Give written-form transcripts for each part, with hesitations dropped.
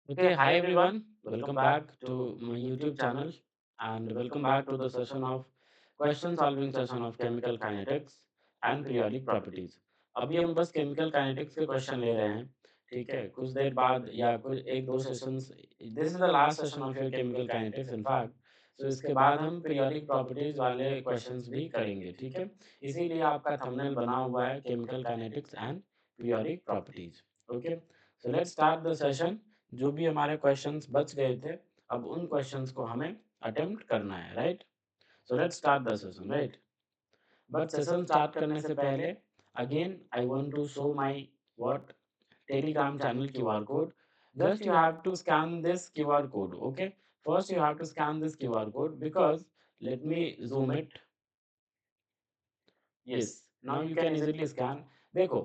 Okay, hi everyone. Welcome back to my YouTube channel and welcome back to the session of question solving session of chemical kinetics and periodic properties. अभी हम बस chemical kinetics के question ले रहे हैं, ठीक है? कुछ देर बाद या कुछ एक दो sessions, this is the last session of your chemical kinetics in fact. So इसके बाद हम पीरियोडिक प्रॉपर्टीज वाले क्वेश्चंस भी करेंगे, ठीक है? इसीलिए आपका थंबनेल बना हुआ है chemical kinetics and periodic properties. Okay, so let's start the session. जो भी हमारे क्वेश्चंस बच गए थे, अब उन क्वेश्चंस को हमें अटेम्प्ट करना है, right? So let's start the session, right? But session start करने से पहले again I want to show my what Telegram channel QR code. Just you have to scan this QR code, okay? First you have to scan this QR code because let me zoom it. Yes, now you can easily scan. देखो,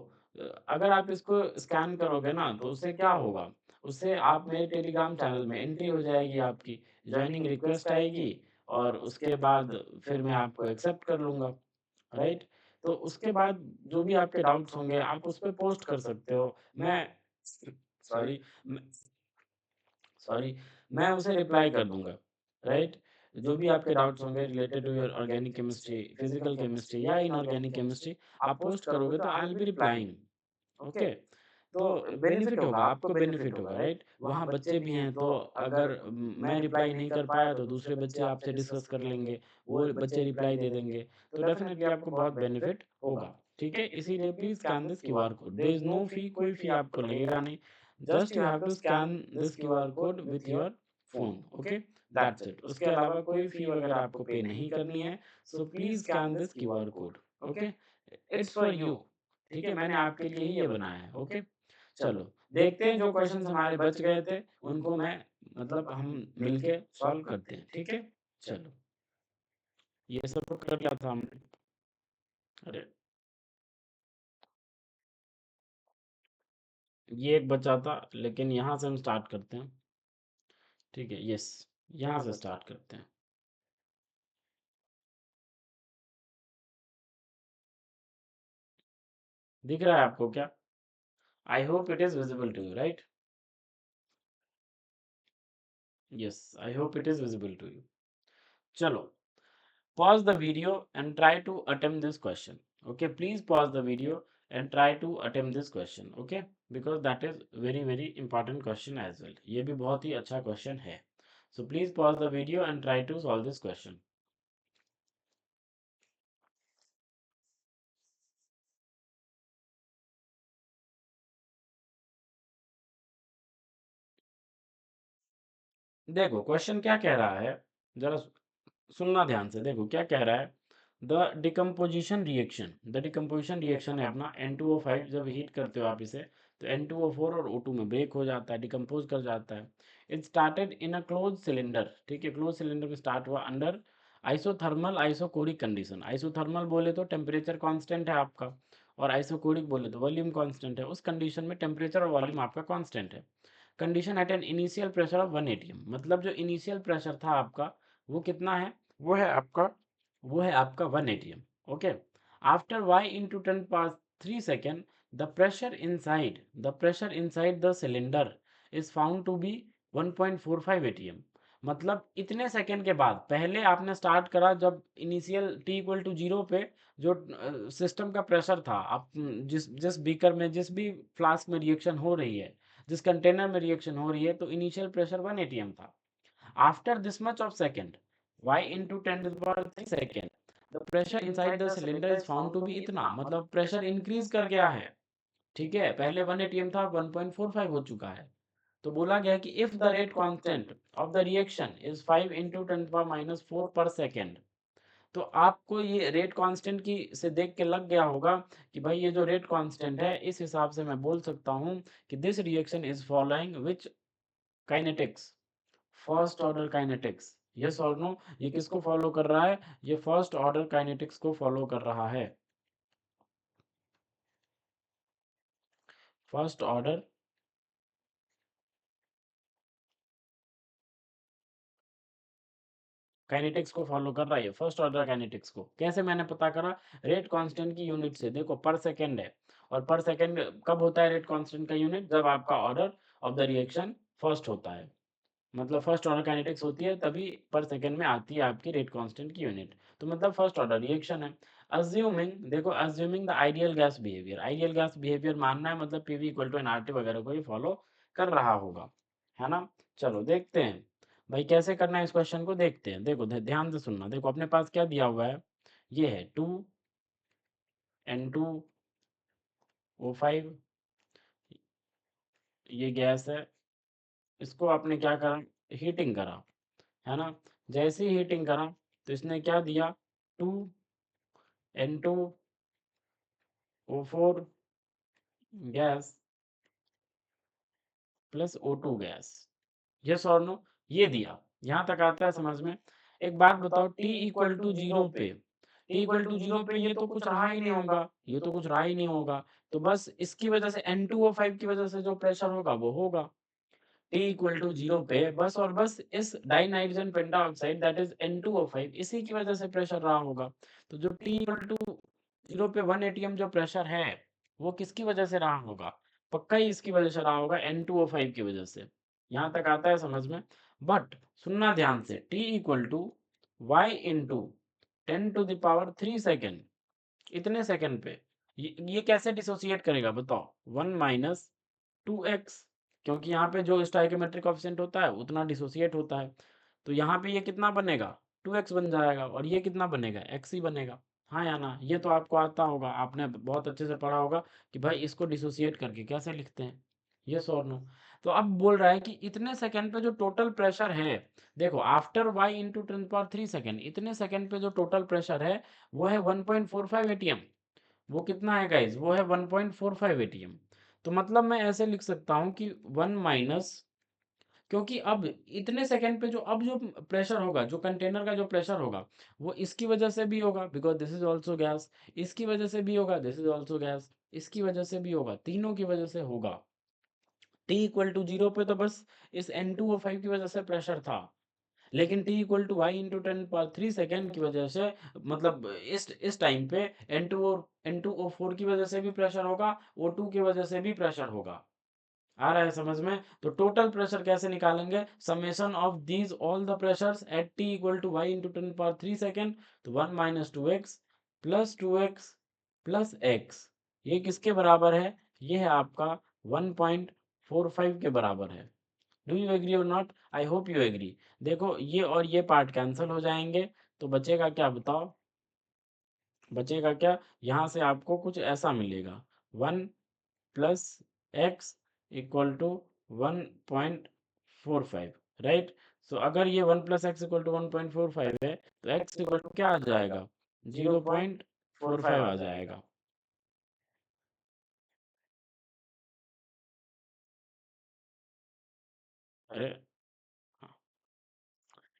अगर आप इसको scan करोगे ना तो उससे क्या होगा, उससे आप मेरे टेलीग्राम चैनल में एंट्री हो जाएगी, आपकी ज्वाइनिंग रिक्वेस्ट आएगी और उसके बाद फिर मैं आपको एक्सेप्ट कर लूँगा, राइट? तो उसके बाद जो भी आपके डाउट्स होंगे आप उस पे पोस्ट कर सकते हो। मैं सॉरी मैं सॉरी मैं उसे रिप्लाई कर दूँगा, राइट? जो भी आपके डाउट्स होंगे related to your organic chemistry, physical chemistry या इनऑर्गेनिक केमिस्ट्री, आप पोस्ट करोगे तो I will be replying, okay? तो बेनिफिट होगा, आपको बेनिफिट होगा, राइट? वहाँ बच्चे भी हैं तो अगर मैं रिप्लाई नहीं कर पाया तो दूसरे बच्चे आपसे डिस्कस कर लेंगे, वो बच्चे रिप्लाई दे देंगे, तो डेफिनिटली आपको बहुत बेनिफिट होगा, ठीक है? इसीलिए please scan this QR code, there is no fee, कोई फी आपको लगेगा नहीं। Just you have to scan this QR code with your phone, okay? That's it. उसके अलावा कोई फी वगैरह आपको पे नहीं करनी है। So please scan this QR code, okay? It's for you, ठीक है? मैंने आपके लिए ही ये बनाया है, ओके? चलो, देखते हैं जो क्वेश्चंस हमारे बच गए थे, उनको मैं मतलब हम मिलके सॉल्व करते हैं, ठीक है? चलो, ये सब तो कर लिया था हमने। अरे! ये एक बचा था, लेकिन यहाँ से हम स्टार्ट करते हैं, ठीक है? यस, यहाँ से स्टार्ट करते हैं। दिख रहा है आपको क्या? I hope it is visible to you, right? Yes, I hope it is visible to you. चलो, pause the video and try to attempt this question, okay? Please pause the video and try to attempt this question, okay? Because that is very very important question as well, ये भी बहुत ही अच्छा question है। So please pause the video and try to solve this question। देखो question क्या कह रहा है, जरा सुनना ध्यान से। देखो क्या कह रहा है, the decomposition reaction, the decomposition reaction है अपना N2O5, जब हीट करते हो आप इसे तो N2O4 और O2 में ब्रेक हो जाता है, डिकम्पोज कर जाता है। It started in a close cylinder, ठीक है? क्लोज सिलेंडर में स्टार्ट हुआ under isothermal isochoric condition. Isothermal बोले तो टेम्परेचर कांस्टेंट है आपका, और आइसोकोरिक बोले तो वॉल्यूम कांस्टेंट है। उस कंडीशन में टेम्परेचर और वॉल्यूम आपका कांस्टेंट है। Condition at an initial pressure of 1 atm, मतलब जो इनिशियल प्रेशर था आपका वो कितना है, वो है आपका वो है आपका 1 atm, okay? After y into 10^3 the pressure inside the cylinder is found to be 1.45 atm। मतलब इतने सेकंड के बाद, पहले आपने स्टार्ट करा जब इनिशियल t इक्वल टू 0 पे, जो सिस्टम का प्रेशर था, आप जिस जिस बीकर में, जिस भी फ्लास्क में रिएक्शन हो रही है, जिस कंटेनर में रिएक्शन हो रही है, तो इनिशियल प्रेशर 1 atm था। After this much of second, y into 10^3 second, the pressure inside the cylinder is found to be इतना, मतलब प्रेशर इंक्रीज कर गया है, ठीक है? पहले 1 atm था, 1.45 हो चुका है। तो बोला गया कि if the rate constant of the reaction is 5 into 10^-4 पर सेकेंड, तो आपको ये रेट कांस्टेंट की से देख के लग गया होगा कि भाई ये जो रेट कांस्टेंट है, इस हिसाब से मैं बोल सकता हूँ कि this reaction is following which kinetics, first order kinetics. Yes or no, ये किसको फॉलो कर रहा है? ये फर्स्ट ऑर्डर काइनेटिक्स को फॉलो कर रहा है। फर्स्ट ऑर्डर काइनेटिक्स को फॉलो कर रहा है, फर्स्ट ऑर्डर काइनेटिक्स को। कैसे मैंने पता करा? रेट कांस्टेंट की यूनिट से। देखो पर सेकंड है, और पर सेकंड कब होता है रेट कांस्टेंट का यूनिट? जब आपका order of the reaction first होता है, मतलब फर्स्ट ऑर्डर काइनेटिक्स होती है तभी पर सेकंड में आती है आपकी रेट कांस्टेंट की यूनिट, तो मतलब फर्स्ट ऑर्डर रिएक्शन है। अज्यूमिंग, देखो assuming the ideal gas behaviour, ideal gas behaviour मानना है मतलब पीवी इक्वल टू एनआरटी वगैरह को ही फॉलो कर रहा होगा, है ना। चलो देखते हैं भाई कैसे करना है इस क्वेश्चन को, देखते हैं। देखो ध्यान से सुनना, देखो अपने पास क्या दिया हुआ है, ये है 2N2O5, ये गैस है, इसको आपने क्या करा, हीटिंग करा, है ना। जैसे ही हीटिंग करा तो इसने क्या दिया, 2N2O4 gas plus O2 gas, yes or no, ये दिया। यहाँ तक आता है समझ में। एक बात बताओ, टी इक्वल टू जीरो पे, टी इक्वल टू जीरो पे ये तो कुछ रहा ही नहीं होगा, ये तो कुछ रहा ही नहीं होगा, तो बस इसकी वजह से N2O5 की वजह से जो प्रेशर होगा वो होगा टी इक्वल टू जीरो पे, बस और बस इस dinitrogen pentoxide that is N2O5 इसी की वजह से प्रेशर रहा होगा। तो जो टी इक्वल टू जीरो पे 1 एटीएम जो प्रेशर है वो किसकी वजह से रहा होगा, पक्का ही इसकी वजह से रहा होगा, N2O5 की वजह से। यहाँ तक आता है समझ में। बट सुनना ध्यान से, T equal to Y into 10⁻³ second, इतने सेकंड पे ये कैसे डिसोसिएट करेगा बताओ, 1 - 2x, क्योंकि यहाँ पे जो स्टोइकोमेट्रिक कोएफिशिएंट होता है उतना डिसोसिएट होता है, तो यहाँ पे ये कितना बनेगा, 2x बन जाएगा, और ये कितना बनेगा, x ही बनेगा। हाँ या ना, ये तो आपको आता होगा, आपने बहुत अच्छे से पढ़ा होगा कि भाई इसको डिसोसिएट करके कैसे लिखते हैं, यस और नो। तो अब बोल रहा है कि इतने सेकंड पे जो टोटल प्रेशर है, देखो आफ्टर y इंटू 10⁻³ सेकंड, इतने सेकंड पे जो टोटल प्रेशर है वो है 1.45 एटीएम, वो कितना है गाइस, वो है 1.45 एटीएम। तो मतलब मैं ऐसे लिख सकता हूँ कि 1 माइनस, क्योंकि अब इतने सेकंड पे जो अब जो प्रेशर होगा, जो कंटेनर का जो प्रेशर होगा वो इसकी वजह से भी होगा because this is also gas, इसकी वजह से भी होगा, दिस इज ऑल्सो गैस, इसकी वजह से भी होगा, तीनों की वजह से होगा। टी इक्वल टू जीरो पे तो बस इस N2O5 की वजह से प्रेशर था, लेकिन T equal to Y into 10⁻³ second की वजह से, मतलब इस टाइम पे N2O4 की वजह से भी प्रेशर होगा, O2 की वजह से भी प्रेशर होगा। आ रहा है समझ में। तो टोटल प्रेशर कैसे निकालेंगे, summation of these all the pressures at T equal to Y into 10⁻³ second, तो 1 - 2x plus 2x plus x, ये किसके बराबर है, ये है आपका 1.45 के बराबर है। Do you agree or not, I hope you agree. देखो ये और ये पार्ट कैंसिल हो जाएंगे, तो बचेगा क्या बताओ, बचेगा क्या, यहाँ से आपको कुछ ऐसा मिलेगा, 1 + x इक्वल टू 1.45, राइट। सो अगर ये 1 + x इक्वल टू 1.45 है तो x इक्वल टू क्या आ जाएगा, 0.45 आ जाएगा। अरे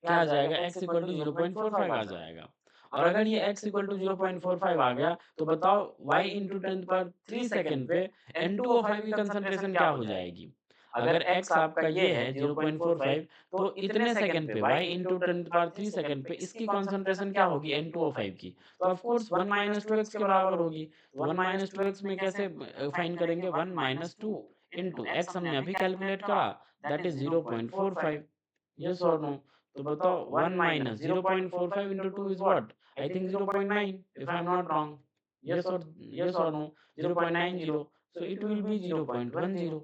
क्या आ जाएगा, x इक्वल टू 0.45 आ जाएगा। और अगर ये x इक्वल टू 0.45 आ गया तो बताओ y इंटू 10⁻³ सेकेंड पे N2O5 की कंसंट्रेशन क्या हो जाएगी। अगर x आपका ये है 0.45, तो इतने सेकंड पे y इंटू 10⁻³ सेकेंड पे इसकी कंसंट्रेशन क्या होगी N2O5 की, तो ऑफ कोर्स 1 - 2x के बराबर होगी। तो 1 - 2x में कैसे फाइंड करेंगे, 1 - 2 इंटू x हमने अभी कैलकुलेट करा, that is 0.45, yes or no. तो बताओ 1 - 0.45 into 2 is what? I think 0.9 if I'm not wrong. Yes or no? 0.90. So it will be 0.10.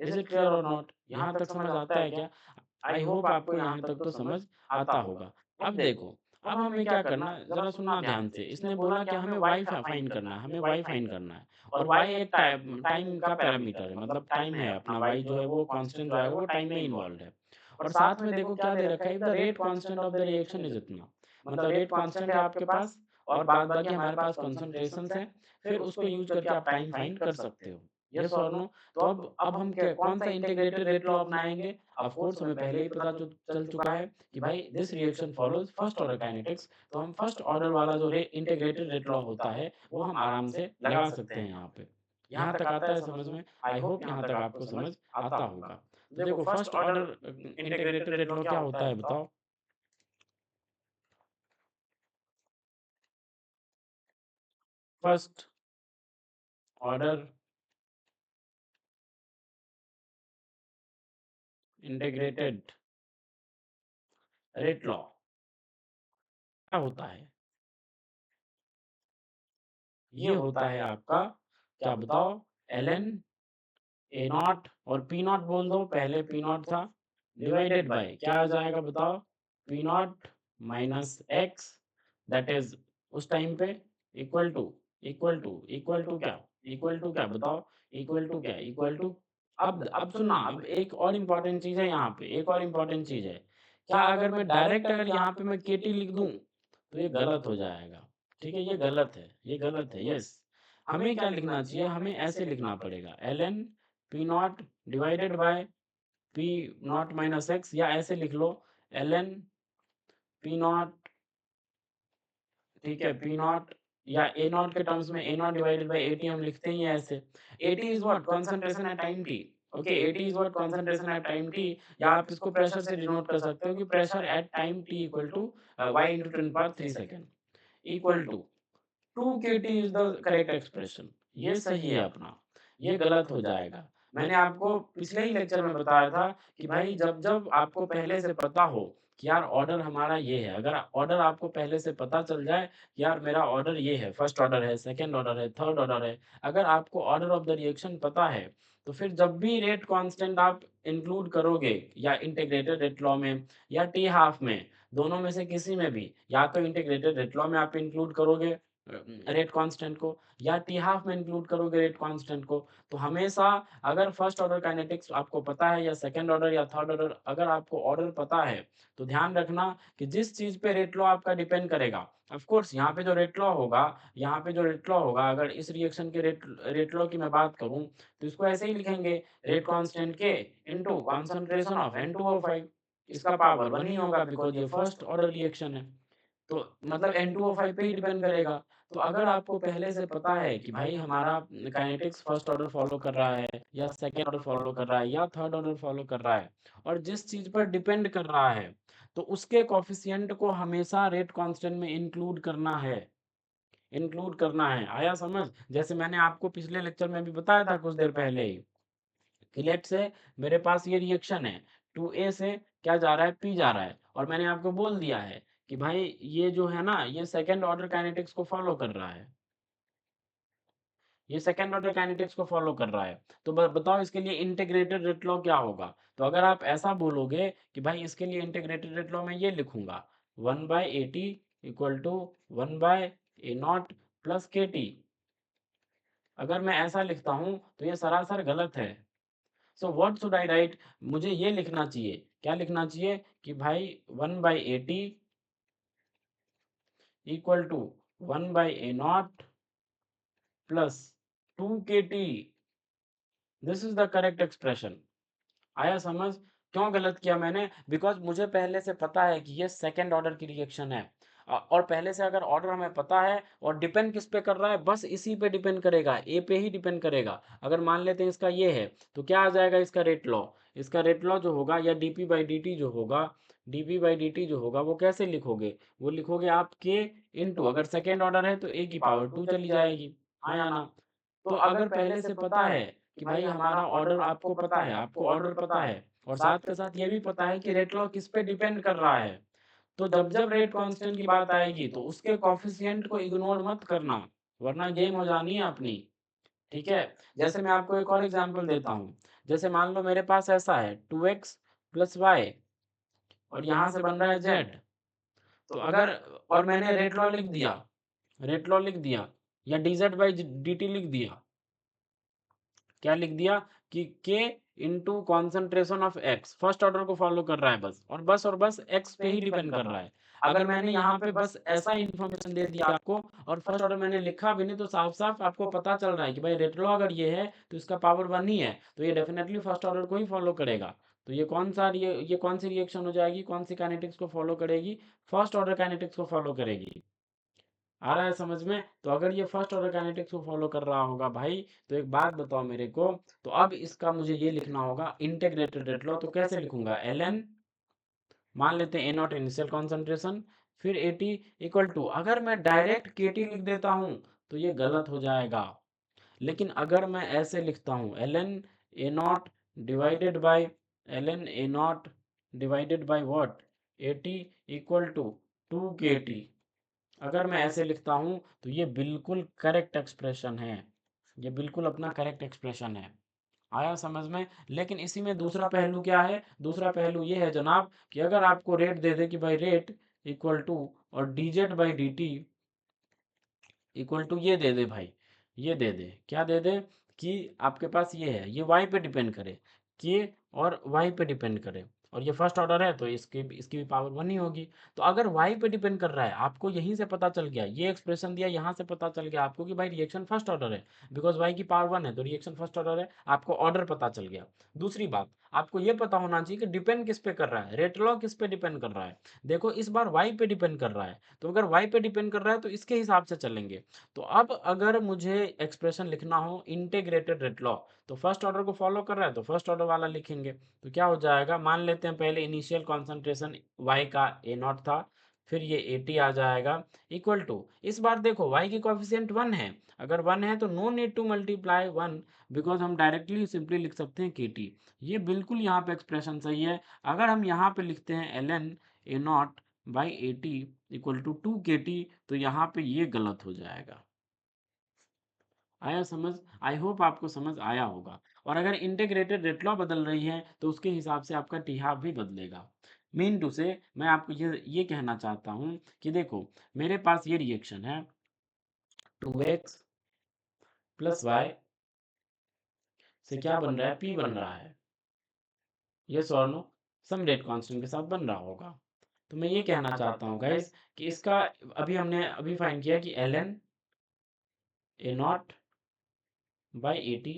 Is it clear or not? यहाँ तक समझ आता है क्या? आई होप आपको यहाँ तक तो समझ आता होगा। अब देखो, अब हमें क्या करना है, जरा सुनना ध्यान से। इसने बोला कि हमें वाई फाइंड करना है, हमें वाई फाइंड करना है, और वाई एक टाइम टाइम का पैरामीटर है, मतलब टाइम है अपना, वाई जो है वो कांस्टेंट जो है वो टाइम में इन्वॉल्व है। और साथ में देखो क्या दे रखा है, the rate constant of the reaction is इतना, मतलब रेट कांस्टेंट है आपके पास और बाद बाकी हमारे पास कॉन्सेंट्रेशंस हैं, फिर उसको यूज करके आप टाइम फाइंड कर सकते हो, यस और नो। तो अब हम क्या, कौन सा इंटीग्रेटेड रेट लॉ अपनाएंगे, ऑफ कोर्स हमें पहले ही पता चल चुका है कि भाई this reaction follows first order kinetics, तो हम फर्स्ट ऑर्डर वाला जो इंटीग्रेटेड रेट लॉ होता है वो हम आराम से लगा सकते हैं यहाँ पे। यहाँ तक आता है समझ में, आई होप यहाँ तक आपको समझ आता होगा। तो देखो first order integrated rate law क्या होता है बताओ, first order integrated rate law क्या होता है? ये होता है आपका, क्या बताओ, ln ए नॉट और पी नॉट बोल दो, पहले पी नॉट था, डिवाइडेड बाय क्या आ जाएगा बताओ, P not minus x, that is उस टाइम पे इक्वल टू क्या, इक्वल टू क्या बताओ, इक्वल टू क्या, इक्वल टू, अब सुनना, अब एक और इम्पॉर्टेंट चीज है यहाँ पे, एक और इम्पॉर्टेंट चीज है, क्या अगर मैं डायरेक्ट अगर यहाँ पे मैं केटी लिख दूं तो ये गलत हो जाएगा, ठीक है, ये गलत है, ये गलत है, यस, हमें क्या लिखना चाहिए, हमें ऐसे लिखना पड़ेगा, ln P not divided by P not minus x, या ऐसे लिख लो ln पी नॉट, ठीक है, पी नॉट या ए नॉट के टर्म्स में A naught divided by AT हम लिखते ही हैं ऐसे, AT is what, concentration at time T, okay, AT is what, concentration at time T, या आप इसको प्रेशर से डिनोट कर सकते हो कि pressure at time T equal to Y into 10^3 equal to 2 kT is the correct expression, ये सही है अपना, ये गलत हो जाएगा। मैंने आपको पिछले ही लेक्चर में बताया था कि भाई जब जब आपको पहले से पता हो कि यार ऑर्डर हमारा ये है, अगर ऑर्डर आपको पहले से पता चल जाए कि यार मेरा ऑर्डर ये है, फर्स्ट ऑर्डर है, सेकंड ऑर्डर है, थर्ड ऑर्डर है, अगर आपको ऑर्डर ऑफ द रिएक्शन पता है, तो फिर जब भी रेट कांस्टेंट आप इंक्लूड करोगे या इंटीग्रेटेड रेट लॉ में या टी हाफ में, दोनों में से किसी में भी, या तो इंटीग्रेटेड रेट लॉ में आप इंक्लूड करोगे रेट कांस्टेंट को, या टी हाफ में इंक्लूड करोगे रेट कांस्टेंट को, तो हमेशा अगर फर्स्ट ऑर्डर काइनेटिक्स आपको पता है या सेकंड ऑर्डर या थर्ड ऑर्डर अगर आपको ऑर्डर पता है, तो ध्यान रखना कि जिस चीज पे रेट लॉ आपका डिपेंड करेगा, ऑफ कोर्स यहाँ पे जो रेट लॉ होगा, यहाँ पे जो रेट लॉ होगा, अगर इस रिएक्शन के रेट लॉ की मैं बात करूं तो इसको ऐसे ही लिखेंगे, रेट कांस्टेंट के इनटू कंसंट्रेशन ऑफ N2O5, इसका पावर 1 ही होगा बिकॉज ये फर्स्ट ऑर्डर रिएक्शन है, तो मतलब N2O5 पे ही डिपेंड करेगा। तो अगर आपको पहले से पता है कि भाई हमारा काइनेटिक्स फर्स्ट ऑर्डर फॉलो कर रहा है या सेकंड ऑर्डर फॉलो कर रहा है या थर्ड ऑर्डर फॉलो कर रहा है, और जिस चीज पर डिपेंड कर रहा है, तो उसके कॉफिशिएंट को हमेशा रेट कांस्टेंट में इंक्लूड करना है, इंक्लूड करना है, आया समझ? जैसे मैंने आपको पिछले लेक्चर में भी बताया था कुछ देर पहले ही कि लेट से मेरे पास ये रिएक्शन है, 2A से क्या जा रहा है, P जा रहा है, और मैंने आपको बोल दिया है कि भाई ये जो है ना, ये सेकंड ऑर्डर काइनेटिक्स को फॉलो कर रहा है, ये सेकंड ऑर्डर काइनेटिक्स को फॉलो कर रहा है, तो बताओ इसके लिए इंटीग्रेटेड रेट लॉ क्या होगा? तो अगर आप ऐसा बोलोगे कि भाई इसके लिए इंटीग्रेटेड रेट लॉ मैं ये लिखूंगा, 1/AT equal to 1/A0 plus KT, अगर मैं ऐसा लिखता हूं तो ये सरासर गलत है। So what should I right, मुझे ये लिखना चाहिए, क्या लिखना चाहिए कि भाई 1/AT equal to 1/A0 plus 2KT, this is the correct expression, आया समझ? क्यों गलत किया मैंने? बिकॉज मुझे पहले से पता है कि ये सेकंड ऑर्डर की रिएक्शन है, और पहले से अगर ऑर्डर हमें पता है और डिपेंड किस पे कर रहा है, बस इसी पे डिपेंड करेगा, ए पे ही डिपेंड करेगा। अगर मान लेते हैं इसका ये है, तो क्या आ जाएगा इसका रेट लॉ, इसका रेट लॉ जो होगा या डीपी बाई डी जो होगा, डीपी बाई डी जो होगा वो कैसे लिखोगे, वो लिखोगे आप के इंटू, अगर सेकेंड ऑर्डर है तो ए की पावर 2 चली जाएगी, हाँ या ना? तो अगर पहले से पता है कि भाई हमारा ऑर्डर, आपको पता है, आपको ऑर्डर पता है, और साथ के साथ ये भी पता है कि रेट लॉ किस पे डिपेंड कर रहा है, तो जब जब रेट कांस्टेंट की बात आएगी तो उसके कॉफिशिएंट को इग्नोर मत करना, वरना गेम हो जानी है अपनी, ठीक है? जैसे मैं आपको एक और एग्जांपल देता हूँ, जैसे मान लो मेरे पास ऐसा है 2x प्लस वाई, और यहाँ से बन रहा है z, तो अगर, और मैंने रेट लॉ लिख दिया, रेट लॉ लिख दिया, या dz बाई dt लिख दिया, क्या लिख दिया कि k into concentration of x, first order को फॉलो कर रहा है बस, और बस x पे ही डिपेंड कर रहा है। अगर मैंने यहाँ पे बस ऐसा इन्फॉर्मेशन दे दिया आपको और फर्स्ट ऑर्डर मैंने लिखा भी नहीं, तो साफ साफ आपको पता चल रहा है कि भाई रेट लॉ अगर ये है तो इसका पावर 1 ही है, तो ये डेफिनेटली फर्स्ट ऑर्डर को ही फॉलो करेगा। तो ये ये कौन सी रिएक्शन हो जाएगी, कौन सी काइनेटिक्स को फॉलो करेगी, फर्स्ट ऑर्डर काइनेटिक्स को फॉलो करेगी, आ रहा है समझ में? तो अगर ये फर्स्ट ऑर्डर काइनेटिक्स को फॉलो कर रहा होगा भाई, तो एक बात बताओ मेरे को, तो अब इसका मुझे ये लिखना होगा इंटीग्रेटेड रेट लॉ, तो कैसे लिखूंगा, ln, मान लेते हैं ए नॉट इनिशियल कॉन्सेंट्रेशन, फिर एटी इक्वल टू, अगर मैं डायरेक्ट केटी लिख देता हूं तो ये गलत हो जाएगा, लेकिन अगर मैं ऐसे लिखता हूं ln A naught divided by ln a naught divided by what, 80 equal to 2 kT। अगर मैं ऐसे लिखता हूं तो ये बिल्कुल करेक्ट एक्सप्रेशन है, ये बिल्कुल अपना करेक्ट एक्सप्रेशन है। आया समझ में? लेकिन इसी में दूसरा पहलू क्या है? दूसरा पहलू ये है जनाब कि अगर आपको रेट दे दे कि भाई रेट इक्वल टू और dz by dt equal to ये दे दे भाई, ये दे दे, क्या दे दे कि आपके पास ये है, ये y पे डिपेंड करे, के और y पे डिपेंड करे, और ये फर्स्ट ऑर्डर है तो इसकी भी पावर 1 ही होगी। तो अगर y पे डिपेंड कर रहा है, आपको यहीं से पता चल गया, ये एक्सप्रेशन दिया, यहाँ से पता चल गया आपको कि भाई रिएक्शन फर्स्ट ऑर्डर है, बिकॉज y की पावर 1 है तो रिएक्शन फर्स्ट ऑर्डर है, आपको ऑर्डर पता चल गया। दूसरी बात, आपको ये पता होना चाहिए कि डिपेंड किस पे कर रहा है, रेट लॉ किस पे डिपेंड कर रहा है। देखो इस बार y पे डिपेंड कर रहा है, तो अगर y पे डिपेंड कर रहा है तो इसके हिसाब से चलेंगे। तो अब अगर मुझे एक्सप्रेशन लिखना हो इंटीग्रेटेड रेट लॉ, तो फर्स्ट ऑर्डर को फॉलो कर रहा है तो फर्स्ट ऑर्डर वाला लिखेंगे। तो क्या हो जाएगा, मान लेते हैं पहले इनिशियल कॉन्सेंट्रेशन y का a नॉट था, फिर ये 80 आ जाएगा इक्वल टू, इस बार देखो y की कोफिशिएंट 1 है, अगर 1 है तो no need to multiply 1, because हम डायरेक्टली सिंपली लिख सकते हैं kt। ये बिल्कुल यहाँ पे एक्सप्रेशन सही है। अगर हम यहाँ पे लिखते हैं ln a naught by 80 equal to 2 kT, तो यहाँ पे ये गलत हो जाएगा। आया समझ? आई होप आपको समझ आया होगा। और अगर इंटीग्रेटेड रेट लॉ बदल रही है तो उसके हिसाब से आपका टी हाफ भी बदलेगा। मीन टू से मैं आपको ये कहना चाहता हूँ कि देखो मेरे पास ये रिएक्शन है 2x प्लस वाई से क्या बन रहा है, p बन रहा है, yes or no, some rate constant के साथ बन रहा होगा। तो मैं ये कहना चाहता हूँ गाइस कि इसका अभी हमने अभी फाइंड किया कि ln a naught by 80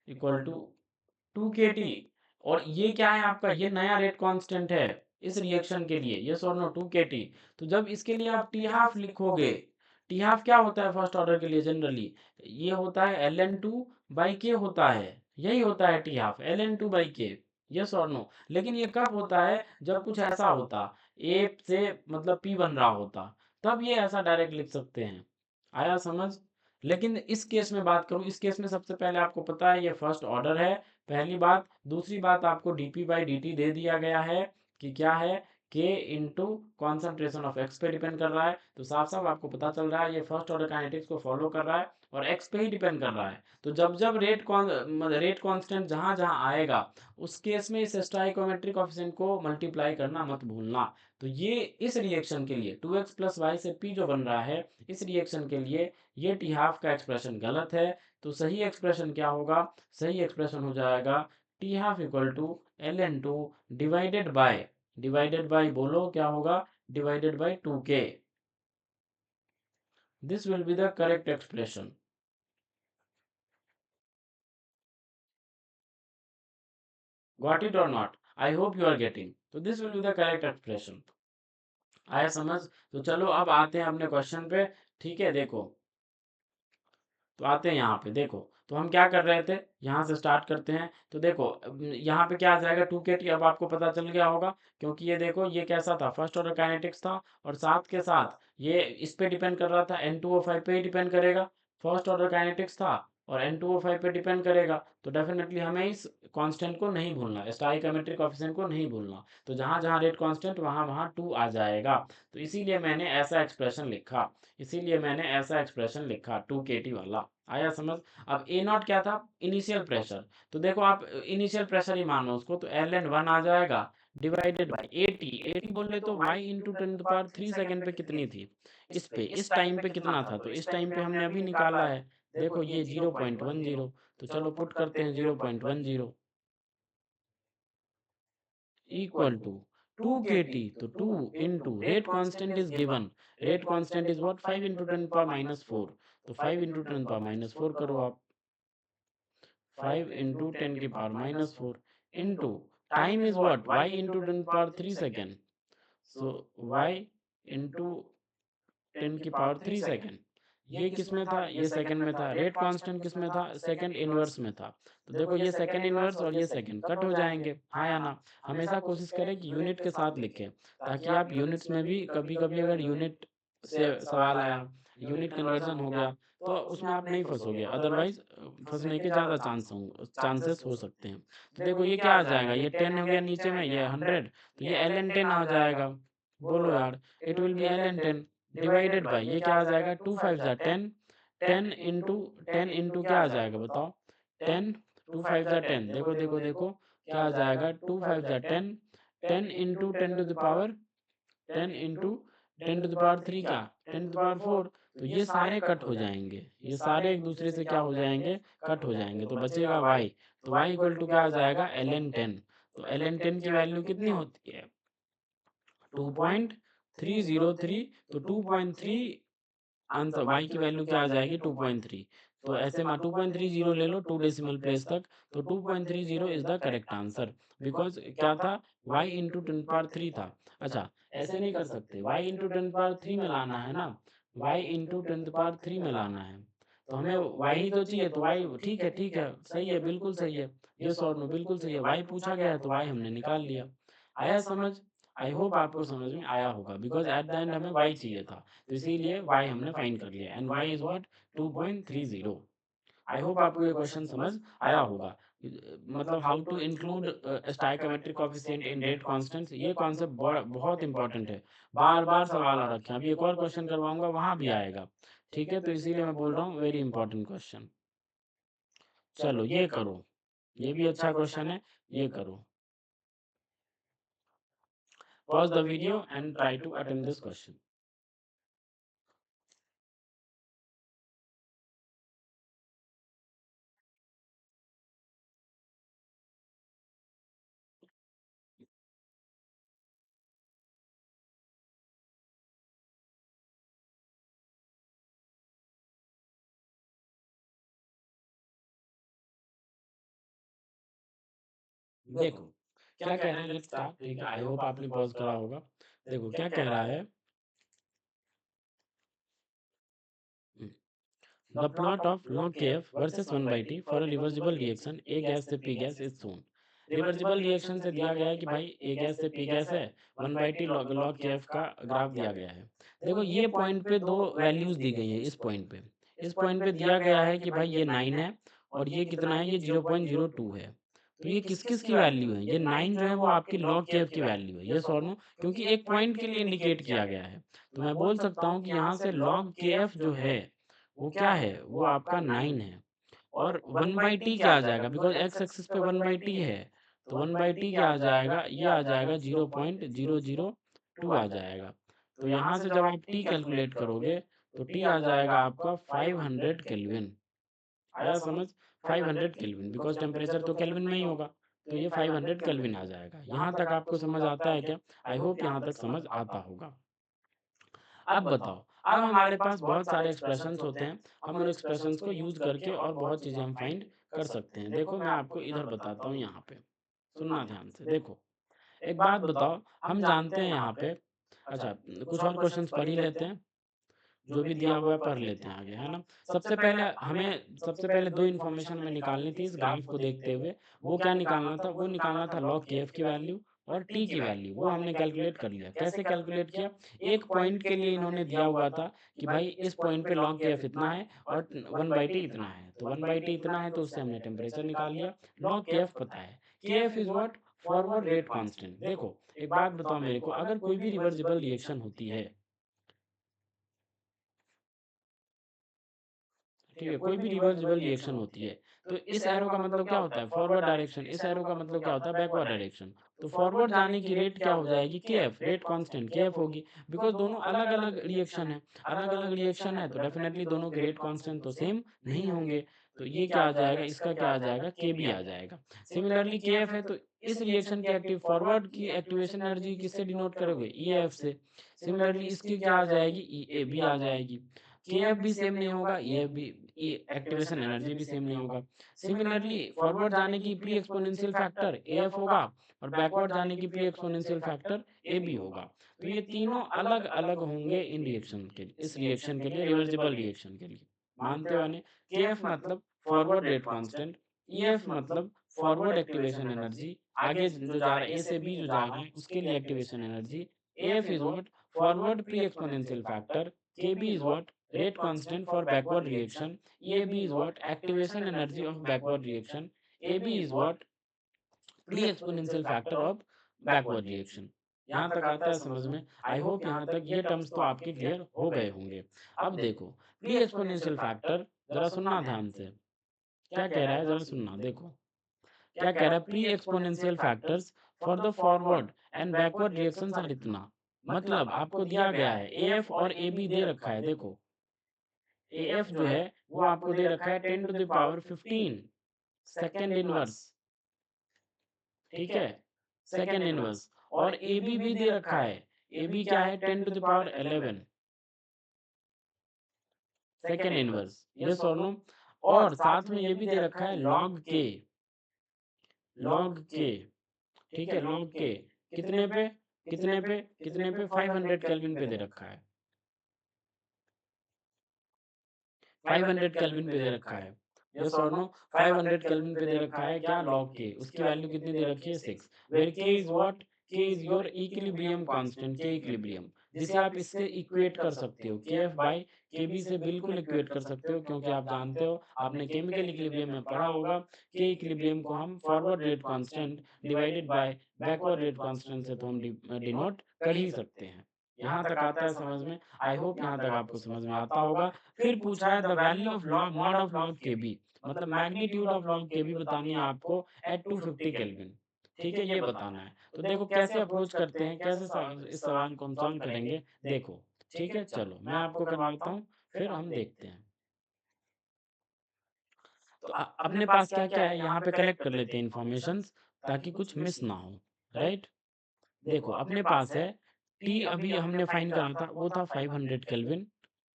equal to 2 kT, और ये क्या है आपका, ये नया रेट कांस्टेंट है इस रिएक्शन के लिए, यस और नो 2 kT। तो जब इसके लिए आप टी हाफ लिखोगे, टी हाफ क्या होता है फर्स्ट ऑर्डर के लिए जनरली, ये होता है ln2 बाई के होता है, यही होता है टी हाफ ln2 बाई के, यस और नो। लेकिन ये कब होता है, जब कुछ ऐसा होता ए से मतलब पी बन रहा होता, तब ये ऐसा डायरेक्ट लिख सकते हैं। आया समझ? लेकिन इस केस में बात करूं, इस केस में सबसे पहले आपको पता है ये फर्स्ट ऑर्डर है, पहली बात। दूसरी बात, आपको dp बाई dt दे दिया गया है कि क्या है, k into concentration of x पे डिपेंड कर रहा है, तो साफ साफ आपको पता चल रहा है ये फर्स्ट ऑर्डर काइनेटिक्स को फॉलो कर रहा है और x पे ही डिपेंड कर रहा है। तो जब जब रेट कांस्टेंट जहां जहां आएगा, उस केस में इस स्टाइकोमेट्रिक कोएफिशिएंट को मल्टीप्लाई करना मत भूलना। तो ये इस रिएक्शन के लिए 2x प्लस वाई से p जो बन रहा है, इस रिएक्शन के लिए ये टी हाफ का एक्सप्रेशन गलत है। तो सही एक्सप्रेशन क्या होगा, सही एक्सप्रेशन हो जाएगा T half equal to ln2 divided by बोलो क्या होगा, divided by 2k। This will be the correct expression. Got it or not? I hope you are getting. तो this will be the correct expression. आया समझ? तो चलो अब आते हैं अपने क्वेश्चन पे। ठीक है, देखो तो आते हैं यहाँ पे, देखो तो हम क्या कर रहे थे, यहाँ से स्टार्ट करते हैं। तो देखो यहाँ पे क्या आ जाएगा 2 kT, अब आपको पता चल गया होगा, क्योंकि ये देखो ये कैसा था, फर्स्ट ऑर्डर काइनेटिक्स था, और साथ के साथ ये इस पे डिपेंड कर रहा था, N2O5 पे ही डिपेंड करेगा, फर्स्ट ऑर्डर काइनेटिक्स था और N2O5 पे डिपेंड करेगा। तो डेफिनेटली हमें इस कांस्टेंट को नहीं भूलना, स्टोइकोमेट्रिक कोएफिशिएंट को नहीं भूलना। तो जहाँ जहाँ रेट कांस्टेंट वहाँ वहाँ 2 आ जाएगा। तो इसीलिए मैंने ऐसा एक्सप्रेशन लिखा, इसीलिए मैंने ऐसा एक्सप्रेशन लिखा 2 kT वाला। आया समझ? अब ए नॉट क्या था, इनिशियल प्रेशर। तो देखो आप इनिशियल प्रेशर ही मानो उसको, तो ln1 आ जाएगा डिवाइडेड बाई 80, 80 बोले तो y into 10 to the power 3 second पे कितनी थी, इस पे इस टाइम पे कितना था, तो इस टाइम पे हमने अभी निकाला है, देखो ये 0.10। तो चलो पुट करते हैं 0.10 इक्वल टू 2 kT। तो 2 into rate constant is given, rate constant is what, 5 into 10 to the power -4। तो 5 इंटू 10 to the power -4 करो आप, 5 इंटू 10 की power -4 into time is what, y into 10 to the power 3 second. So y into 10 की power 3 second. ये किस में था, ये सेकंड में था। रेट कांस्टेंट किस में था, सेकंड इनवर्स में था। तो देखो ये सेकंड इनवर्स और ये सेकंड कट हो जाएंगे, हाँ या ना? हमेशा कोशिश करें कि यूनिट के साथ लिखें, ताकि आप यूनिट्स में भी कभी कभी अगर यूनिट से सवाल आया यूनिट कन्वर्जन हो गया, तो उसमें आप नहीं फँसोगे, अदरवाइज़ फँसने के ज़्यादा चांसेस हो सकते हैं। तो देखो ये क्या आ जाएगा, ये 10 हो गया नीचे में, ये 100, तो ये ln 10 आ जाएगा। बोलो यार, it will B ln 10 divided by ये क्या आ जाएगा, 2 5 जा 10, 10 इंटू क्या आ जाएगा बताओ, 10, 2 5 जा 10, देखो, देखो, देखो, क्या आ जाएगा, 2 5 जा 10, 10 into 10 to the power 10 into 10 to the power 3 क्या 10 टू द पावर 4, तो ये सारे कट हो जाएंगे, ये सारे एक दूसरे से क्या हो जाएंगे, कट हो जाएंगे, तो बचेगा y, तो y इक्वल टू क्या आ जाएगा, ln 10, तो ln 10 की वैल्यू कितनी होती है, 2.303, तो 2.3 आंसर y की वैल्यू क्या आ जाएगी, 2.3, तो ऐसे में 2.30 ले लो 2 डेसिमल प्लेस तक, तो 2.30 is the correct answer, because क्या था, y इंटू 10 पावर 3 था। अच्छा, ऐसे नहीं कर सकते, y इंटू 10 पावर 3 में लाना है ना, y इंटू 10 पावर 3 में लाना है, तो हमें y ही तो चाहिए, तो y ठीक है, सही है, बिल्कुल सही है, ये और नो बिल्कुल सही है, y पूछा गया है तो y हमने निकाल लिया। आया समझ, आई होप आपको समझ में आया होगा, बिकॉज एट द एंड हमें y चाहिए था, तो इसीलिए y हमने फाइंड कर लिया, and y is what, 2.30। I hope आपको ये क्वेश्चन समझ आया होगा, मतलब how to include stoichiometric coefficient in rate constants, ये कॉन्सेप्ट बहुत इंपॉर्टेंट है, बार बार सवाल आ रखे हैं, अभी एक और क्वेश्चन करवाऊंगा वहां भी आएगा, ठीक है, तो इसीलिए मैं बोल रहा हूँ वेरी इंपॉर्टेंट क्वेश्चन। चलो ये करो, ये भी अच्छा क्वेश्चन है, ये करो, pause the video and try to attempt this question. देखो क्या कह रहे हैं, लेट्स स्टार्ट, ठीक है, आई होप आपने पॉज करा होगा। देखो क्या कह रहा है, the plot of log kf versus 1/t for a reversible reaction A gas से P gas is shown. Reversible reaction से दिया गया है कि भाई ए गैस से पी गैस है, 1/t log kf का ग्राफ दिया गया है। देखो ये पॉइंट पे दो वैल्यूज दी गई है, इस पॉइंट पे दिया गया है कि भाई ये 9 है, और ये कितना है, ये 0.02 है, तो ये किस किस की वैल्यू है, ये 9 जो है वो आपकी log kf की वैल्यू है, ये सॉल्व, क्योंकि एक पॉइंट के लिए इंडिकेट किया गया है, तो मैं बोल सकता हूँ कि यहाँ से log kf जो है वो क्या है, वो आपका 9 है, और 1/t क्या आ जाएगा, बिकॉज एक्स एक्सिस पे 1/t है, तो 1/t क्या आ जाएगा, ये आ जाएगा 0.002 आ जाएगा, तो यहाँ से जब आप टी कैलकुलेट करोगे तो टी आ जाएगा आपका 500 केल्विन। आया समझ, 500 केल्विन, बिकॉज टेम्परेचर तो केल्विन में ही होगा, तो ये 500 केल्विन आ जाएगा। यहाँ तक आपको समझ आता है क्या, आई होप यहाँ तक समझ आता होगा। अब बताओ, अब हमारे पास बहुत सारे एक्सप्रेशंस होते हैं, हम उन एक्सप्रेशंस को यूज करके और बहुत चीज़ें हम फाइंड कर सकते हैं। देखो मैं आपको इधर बताता हूँ, यहाँ पे सुनना ध्यान से, देखो एक बात बताओ, हम जानते हैं यहाँ पे, अच्छा कुछ और क्वेश्चंस पढ़ ही लेते हैं, जो भी दिया हुआ है पढ़ लेते हैं आगे, है ना। सबसे पहले दो इन्फॉर्मेशन हमें निकालनी थी इस ग्राफ को देखते हुए, वो क्या निकालना था, वो निकालना था log kf की वैल्यू और t की वैल्यू, वो हमने कैलकुलेट कर लिया। कैसे कैलकुलेट किया, एक पॉइंट के लिए इन्होंने दिया हुआ था कि भाई इस पॉइंट पे log kf इतना है और 1/t इतना है, तो 1/t इतना है तो उससे हमने टेम्परेचर निकाल लिया। log kf पता है, kf is what, forward rate constant. देखो एक बात बताओ मेरे को, अगर कोई भी रिवर्सिबल रिएक्शन होती है, ठीक है, कोई भी रिवर्सिबल रिएक्शन होती है, तो इस एरो का मतलब क्या होता है, फॉरवर्ड डायरेक्शन, इस एरो का मतलब क्या होता है, बैकवर्ड डायरेक्शन, तो फॉरवर्ड जाने की रेट क्या हो जाएगी, के एफ, रेट कांस्टेंट के एफ होगी, बिकॉज दोनों अलग अलग रिएक्शन है, अलग अलग रिएक्शन है, तो डेफिनेटली दोनों के रेट कांस्टेंट तो सेम नहीं होंगे, तो ये क्या आ जाएगा, इसका क्या आ जाएगा, के बी आ जाएगा। सिमिलरली के एफ है, तो इस रिएक्शन की एक्टिव फॉरवर्ड की एक्टिवेशन एनर्जी किससे डिनोट करोगे, ई एफ से। सिमिलरली इसकी क्या आ जाएगी, ई ए बी आ जाएगी। के एफ भी सेम नहीं होगा, ई एफ भी, एक्टिवेशन एनर्जी भी सेम नहीं होगा। सिमिलरली फॉरवर्ड जाने की pre exponential factor A F होगा, और बैकवर्ड जाने की pre exponential factor A B होगा, तो ये तीनों अलग अलग होंगे इन रिएक्शन के, इस रिएक्शन के लिए, रिवर्सिबल रिएक्शन के लिए। मानते हो, के एफ मतलब forward rate constant, E F मतलब फॉरवर्ड एक्टिवेशन एनर्जी, आगे जो जा रहा है ए से बी जो जा रहा है उसके लिए activation energy, A F is what, forward pre exponential factor, K B is what, rate constant for backward reaction. EAB is what? Activation energy of backward reaction. AB is what? Pre exponential factor of backward reaction. यहाँ तक आता है समझ में? I hope यहाँ तक ये terms तो आपके क्लियर हो गए होंगे। अब देखो प्री एक्सपोनेंशियल फैक्टर, जरा सुनना ध्यान से, क्या कह रहा है जरा सुनना। देखो क्या कह रहा है, pre exponential factors for the forward and backward reactions are इतना। मतलब आपको दिया गया है एएफ और एबी दे रखा है। देखो एएफ जो है वो आपको दे रखा है 10⁻15 सेकेंड इनवर्स, ठीक है, सेकेंड इनवर्स। और ए बी भी दे रखा है, ए बी क्या है 10⁻11 second inverse, yes or no. और साथ में ये भी दे रखा है लॉग के, लॉग के, ठीक है, लॉग के कितने पे, कितने पे, कितने पे 500 केल्विन पे दे रखा है, 500 केल्विन पे दे रखा है, यस और नो। 500 केल्विन पे दे रखा है क्या, लॉग के, उसकी वैल्यू कितनी दे रखी है 6, वेयर के इज व्हाट, के इज योर इक्विलिब्रियम कांस्टेंट, के इक्विलिब्रियम, जिसे आप इससे इक्वेट कर सकते हो, के एफ बाई के बी से बिल्कुल इक्वेट कर सकते हो, क्योंकि आप जानते हो आपने केमिकल इक्विलिब्रियम में पढ़ा होगा, के इक्विलिब्रियम को हम forward rate constant divided by backward rate constant से तो हम डिनोट कर ही सकते हैं। यहाँ तक आता है समझ में? आई होप यहाँ तक आपको समझ में आता होगा। फिर पूछा है the value of log mod of log K B, मतलब magnitude of log K B बतानी है आपको एट 250 केल्विन, ठीक है, ये बताना है। तो देखो कैसे अप्रोच करते हैं, कैसे इस सवाल को हम सॉल्व करेंगे, देखो, ठीक है, चलो मैं आपको करवाता हूँ, फिर हम देखते हैं। तो अपने पास क्या क्या है यहाँ पे कलेक्ट कर लेते हैं इन्फॉर्मेशंस, ताकि कुछ मिस ना हो, राइट। देखो अपने पास है टी, अभी हमने फाइंड करा था वो था 500 केल्विन,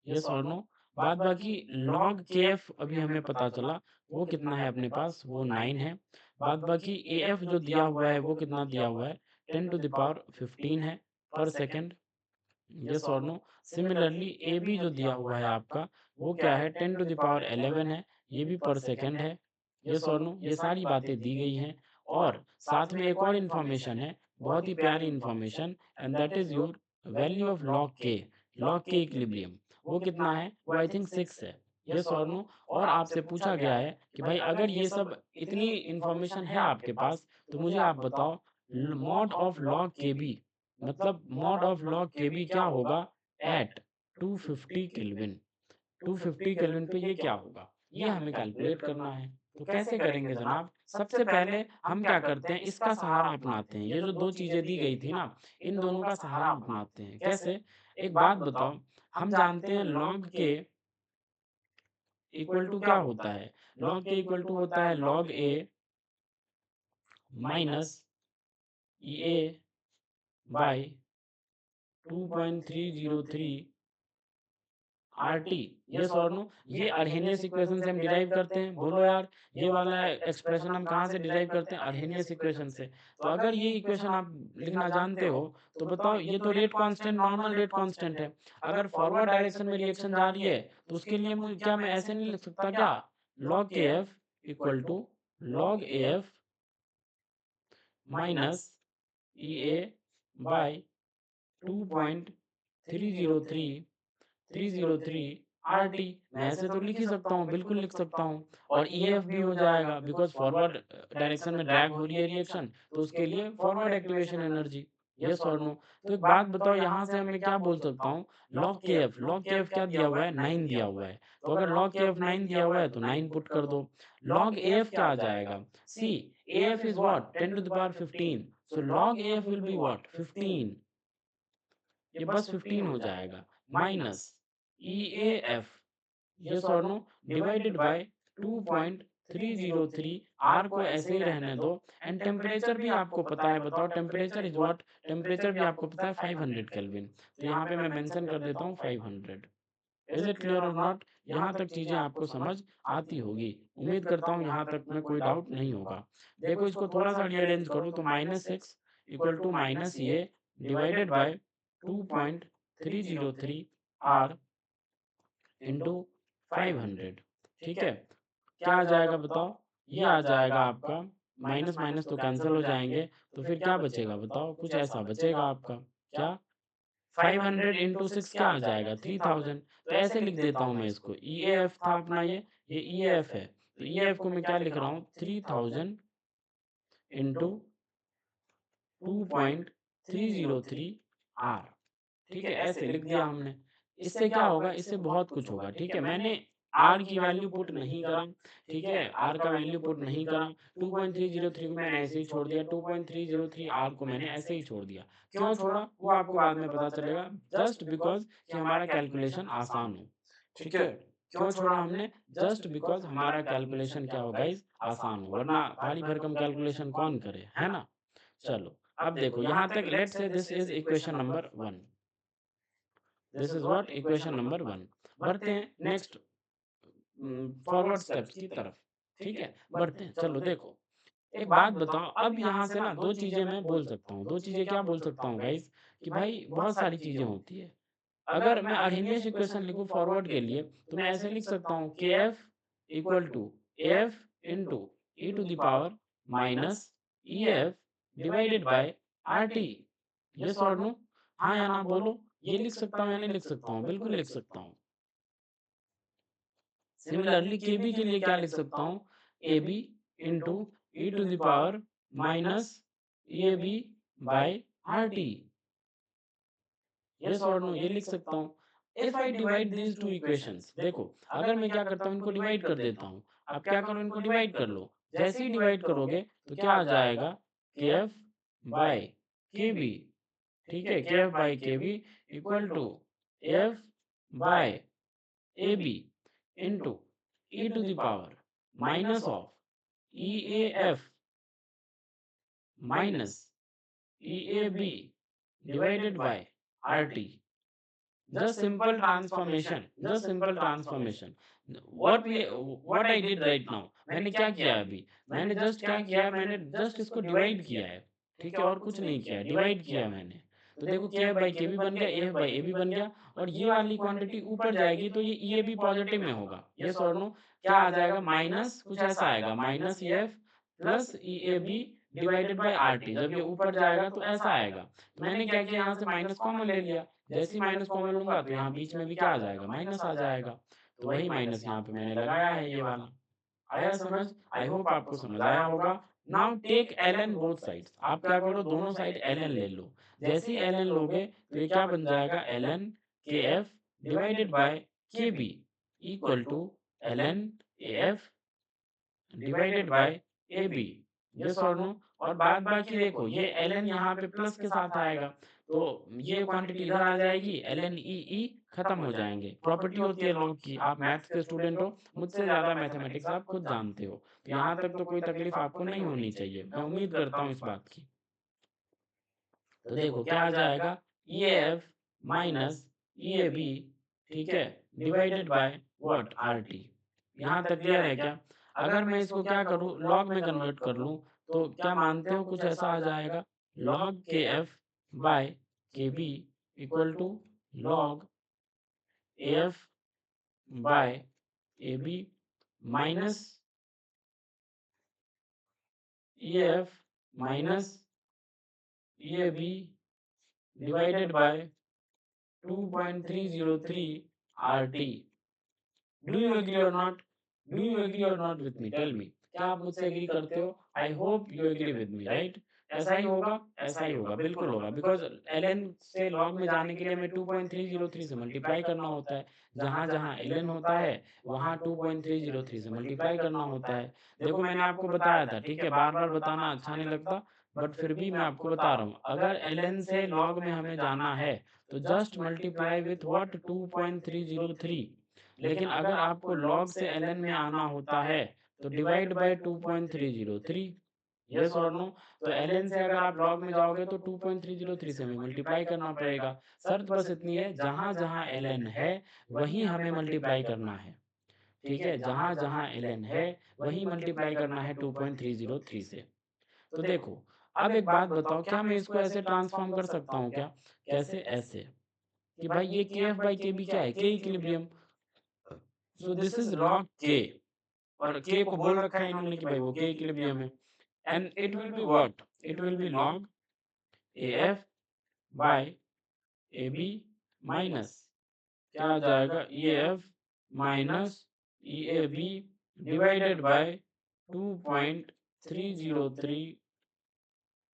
यस और नो। बाद बाकी लॉग के एफ अभी हमें पता चला वो कितना है अपने पास, वो 9 है। बाद बाकी ए एफ जो दिया हुआ है वो कितना दिया हुआ है, 10⁻15 है पर second, yes or no. Similarly A B जो दिया हुआ है आपका वो क्या है, 10⁻11 है, ये भी पर सेकेंड है, यस और नो। ये सारी बातें दी गई हैं। और साथ में एक और इन्फॉर्मेशन है, बहुत ही प्यारी information, and that is your value of log के, लॉग के इक्विलिब्रियम, वो कितना है, वो आई थिंक 6 है, यस और नो। और आपसे पूछा गया है कि भाई अगर ये सब इतनी इन्फॉर्मेशन है आपके पास, तो मुझे आप बताओ mod of log K B, मतलब mod of log K B क्या होगा एट 250 केल्विन, 250 केल्विन पे ये क्या होगा, ये हमें कैलकुलेट करना है। तो कैसे करेंगे जनाब, सबसे पहले हम क्या करते हैं, इसका सहारा अपनाते हैं, ये जो दो चीजें दी गई थी ना, इन दोनों का सहारा अपनाते हैं। कैसे, एक बात बताओ, हम जानते हैं लॉग के इक्वल टू क्या होता है, लॉग के इक्वल टू होता है log A minus E A by 2.303 R T, yes or no. ये अर्हेनियस इक्वेशन से हम डिराइव करते हैं, बोलो यार, ये वाला एक्सप्रेशन हम कहाँ से डिराइव करते हैं, अर्हेनियस इक्वेशन से। तो अगर ये इक्वेशन आप लिखना जानते हो तो बताओ, ये तो rate constant, normal rate constant है। अगर फॉरवर्ड डायरेक्शन में रिएक्शन जा रही है तो उसके लिए मुझे क्या, मैं ऐसे नहीं लिख सकता क्या, log K F equal to log A F minus E A by 2.303 R T, मैं ऐसे तो लिख ही सकता हूँ, बिल्कुल लिख सकता हूँ। और ई एफ भी हो जाएगा, बिकॉज फॉरवर्ड डायरेक्शन में ड्रैग हो रही है रिएक्शन, तो उसके लिए forward activation energy, yes or no. तो एक बात बताओ, यहाँ से मैं क्या बोल सकता हूँ, log K F, log K F क्या दिया हुआ है, 9 दिया हुआ है। तो अगर लॉग के एफ 9 दिया हुआ है तो 9 पुट कर दो। लॉग ए एफ क्या आ जाएगा, C A F is what 10⁻15, so log A F will be what 15, ये बस 15 हो जाएगा, minus E A F, yes or no, divided by 2.303, R को ऐसे ही रहने दो। एंड टेम्परेचर भी आपको पता है, बताओ टेम्परेचर इज व्हाट, टेम्परेचर भी आपको पता है 500 केल्विन, तो यहाँ पे मैं मेंशन कर देता हूँ 500। इज इट क्लियर और नॉट, यहाँ तक चीजें आपको समझ आती होगी, उम्मीद करता हूँ यहाँ तक में कोई डाउट नहीं होगा। देखो इसको थोड़ा सा रीअरेंज करो तो -6 इक्वल टू माइनस ये डिवाइडेड बाय 2.303 आर इंटू 500, ठीक है। क्या आ जाएगा बताओ, ये आ जाएगा आपका, माइनस माइनस तो कैंसिल हो जाएंगे, तो फिर क्या बचेगा बताओ, कुछ ऐसा बचेगा आपका, क्या 500 इंटू सिक्स क्या आ जाएगा 3000। तो ऐसे लिख देता हूँ मैं इसको, ई एफ था अपना ये ई एफ है, तो ई एफ को मैं क्या लिख रहा हूँ 3000 इंटू 2.303 आर। ठीक है, ऐसे लिख दिया हमने। इससे क्या होगा, इससे बहुत कुछ होगा। ठीक है, मैंने आर की वैल्यू पुट नहीं करा, ठीक है, आर का वैल्यू पुट नहीं करा, 2.303 को मैंने ऐसे ही छोड़ दिया, 2.303 आर को मैंने ऐसे ही छोड़ दिया। क्यों छोड़ा वो आपको बाद में पता चलेगा, जस्ट बिकॉज कि हमारा कैलकुलेशन आसान हो। ठीक है, क्यों छोड़ा हमने, जस्ट बिकॉज हमारा कैलकुलेशन क्या हो गाइस, आसान हो, वरना भारी भरकम कैलकुलेशन कौन करे, है ना। चलो अब देखो यहाँ तक, लेट से this is equation number 1, this is what equation number 1। बढ़ते हैं नेक्स्ट फॉरवर्ड स्टेप्स की तरफ। ठीक है, बढ़ते हैं। चलो देखो, एक बात बताओ, अब यहाँ से ना दो चीजें मैं बोल सकता हूँ, दो चीजें क्या बोल सकता हूँ गाइस, कि भाई बहुत सारी चीजें होती है। अगर मैं अर्हिनियस इक्वेशन लिखूं फॉरवर्ड के लिए, तो मैं ऐसे लिख सकता हूँ K F equal to F into E to the power minus E F divided by R T. Yes or no, हाँ या ना बोलो, ये लिख सकता हूँ या नहीं लिख सकता हूँ, बिल्कुल लिख सकता हूँ। सिमिलरली के बी के लिए क्या लिख सकता हूँ, A B into E to the power minus A B by R T. Yes or no, ये लिख सकता हूँ। If I divide these two equations, देखो अगर मैं क्या करता हूँ, इनको डिवाइड कर देता हूँ। अब क्या करो, इनको डिवाइड कर लो। जैसे ही डिवाइड करोगे तो क्या आ जाएगा, के एफ बाय के बी। ठीक है, K F by K B equal to F by A B into E to the power minus of E A F minus E A B divided by R T. just simple transformation, just simple transformation, what I did right now, मैंने क्या किया है अभी, मैंने just क्या किया है, मैंने जस्ट इसको डिवाइड किया है। ठीक है, और कुछ नहीं किया है, डिवाइड किया है मैंने। तो देखो के एफ बाई के बी बन गया, A F by A B बन गया, और ये वाली क्वांटिटी ऊपर जाएगी तो ये ई ए बी पॉजिटिव में होगा। यस और नो, क्या आ जाएगा, माइनस कुछ ऐसा आएगा, minus E F plus E A B divided by R T. जब ये ऊपर जाएगा तो ऐसा आएगा। तो मैंने क्या किया, यहाँ से माइनस कॉमन ले लिया। जैसे ही माइनस कॉमन लूंगा तो यहाँ बीच में भी क्या आ जाएगा, माइनस आ जाएगा। तो वही माइनस यहाँ पे मैंने लगाया है, ये वाला। आया समझ, आई होप आपको समझ आया होगा। Now take L N both sides, आप क्या करो, दोनों साइड एल एन ले लो। जैसे ही एल एन लोगे तो ये क्या बन जाएगा, L N K F divided by K B equal to L N A F divided by A B. Yes or no, और बाद बाकी देखो ये एल एन यहाँ पे प्लस के साथ आएगा, तो ये क्वांटिटी इधर आ जाएगी, एल एन ई ई खत्म हो जाएंगे। प्रॉपर्टी होती है लॉग की, आप मैथ्स के स्टूडेंट हो, मुझसे ज़्यादा मैथमेटिक्स आप खुद जानते हो, तो यहाँ तक तो कोई तकलीफ आपको नहीं होनी चाहिए, मैं उम्मीद करता हूँ इस बात की। तो देखो क्या आ जाएगा, E F minus E A B, ठीक है, divided by what, R T. यहाँ तक क्लियर है क्या। अगर मैं इसको क्या करूँ, लॉग में कन्वर्ट कर लूँ, तो क्या मानते हो कुछ ऐसा आ जाएगा, log K F by K B equal to log A F by A B minus E F minus E A B divided by 2.303 RT। Do you agree or not, do you agree or not with me, tell me, क्या आप मुझसे agree करते हो, I hope you agree with me, right. ऐसा ही होगा, ऐसा ही होगा, बिल्कुल होगा, बिकॉज एल एन से लॉग में जाने के लिए हमें 2.303 से मल्टीप्लाई करना होता है। जहां जहां एल एन होता है वहां 2.303 से मल्टीप्लाई करना होता है। देखो मैंने आपको बताया था, ठीक है, बार बार बताना अच्छा नहीं लगता, बट फिर भी मैं आपको बता रहा हूँ, अगर एल एन से लॉग में हमें जाना है तो जस्ट मल्टीप्लाई विथ व्हाट, 2.303। लेकिन अगर आपको log से ln में आना होता है तो divide by 2.303। Yes or no, तो ln से अगर आप log में जाओगे तो 2.303 से हमें मल्टीप्लाई करना पड़ेगा। शर्त बस इतनी है, जहां जहां ln है वहीं हमें मल्टीप्लाई करना है। ठीक है, जहां जहां ln है वहीं मल्टीप्लाई करना है 2.303 से। तो देखो, अब एक बात बताओ, क्या मैं इसको ऐसे ट्रांसफॉर्म कर सकता हूँ क्या, कैसे, ऐसे कि भाई ये के एफ बाई के बी क्या है, के equilibrium, so this is log के, और के को बोल रखा है इन्होंने कि भाई वो के इक्विलिब्रियम है, and it will be what, it will be log A F by A B minus क्या आ जाएगा E F minus E A B divided by 2.303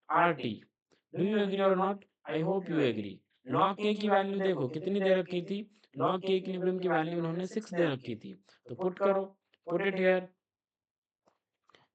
R T. Do you agree or not? I hope you agree. Log K की value देखो कितनी दे रखी थी, log के equilibrium की वैल्यू उन्होंने 6 दे रखी थी, तो पुट करो, पुट इट हियर,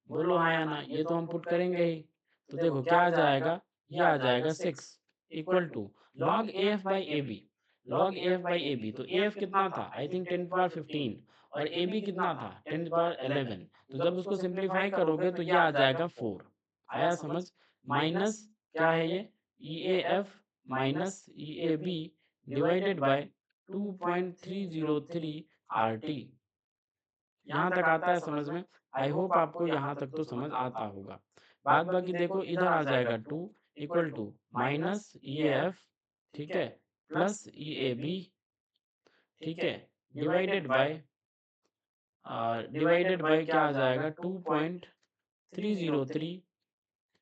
बोलो हाँ या ना, ये तो हम पुट करेंगे ही। तो देखो क्या आ जाएगा, ये आ जाएगा 6 equal to log A F by A B, log A F by A B, तो ए एफ कितना था, आई थिंक 10 पावर 15, और ए बी कितना था 10 पावर 11, तो जब उसको सिंप्लीफाई करोगे तो ये आ जाएगा 4। आया समझ? माइनस क्या है ये, E A F minus E A B divided by 2.303 R T. यहाँ तक आता है समझ में? आई होप आपको यहाँ तक तो समझ आता होगा। बाद बाकी देखो इधर आ जाएगा 2 equal to minus E F, ठीक है, प्लस ई ए बी, ठीक है, डिवाइडेड बाय क्या आ जाएगा 2.303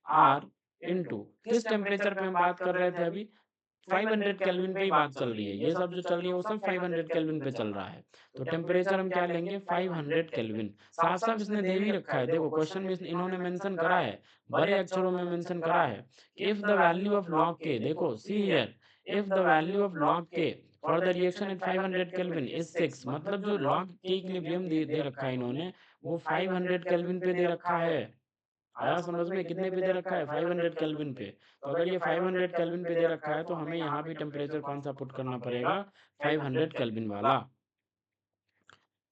आर इनटू किस टेम्परेचर पे हम बात कर रहे थे अभी, 500 केल्विन पे ही बात चल रही है, ये सब जो चल रही है वो सब 500 केल्विन पे चल रहा है। तो टेम्परेचर हम क्या लेंगे 500 केल्विन। साफ साफ इसने दे भी रखा है, देखो क्वेश्चन में इन्होंने मेंशन करा है, बड़े अक्षरों में मेंशन करा है, if the value of log K, देखो see here, if the value of log K for the reaction at 500 kelvin is 6, मतलब जो लॉग के इक्विलिब्रियम दे रखा है इन्होंने वो 500 केल्विन पे दे रखा है। आया समझ में? कितने पे दे रखा है 500 केल्विन पे। तो अगर ये 500 केल्विन पे दे रखा है तो हमें यहाँ भी टेम्परेचर कौन सा पुट करना पड़ेगा, 500 केल्विन वाला।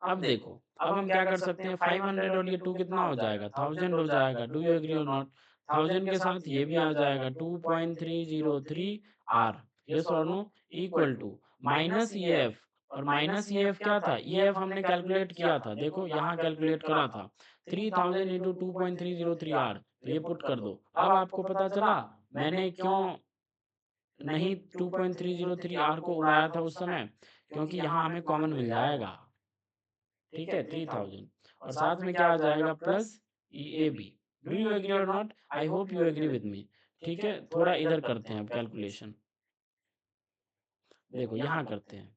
अब देखो अब हम क्या कर सकते हैं, 500 और ये 2 कितना हो जाएगा 1000 हो जाएगा। Do you agree or not? 1000 के साथ ये भी आ जाएगा 2.303 R, yes or no, equal to minus E F, और माइनस ई एफ क्या था, ई एफ हमने कैलकुलेट किया था, देखो यहाँ कैलकुलेट करा था 3000 इंटू 2.303 आर, तो ये पुट कर दो। अब आपको पता चला मैंने क्यों नहीं 2.303 आर को उड़ाया था उस समय, क्योंकि यहाँ हमें कॉमन मिल जाएगा, ठीक है, 3000, और साथ में क्या आ जाएगा plus E A B. Do you agree or not? I hope you agree with me. ठीक है, थोड़ा इधर करते हैं अब कैलकुलेशन, देखो यहाँ करते हैं,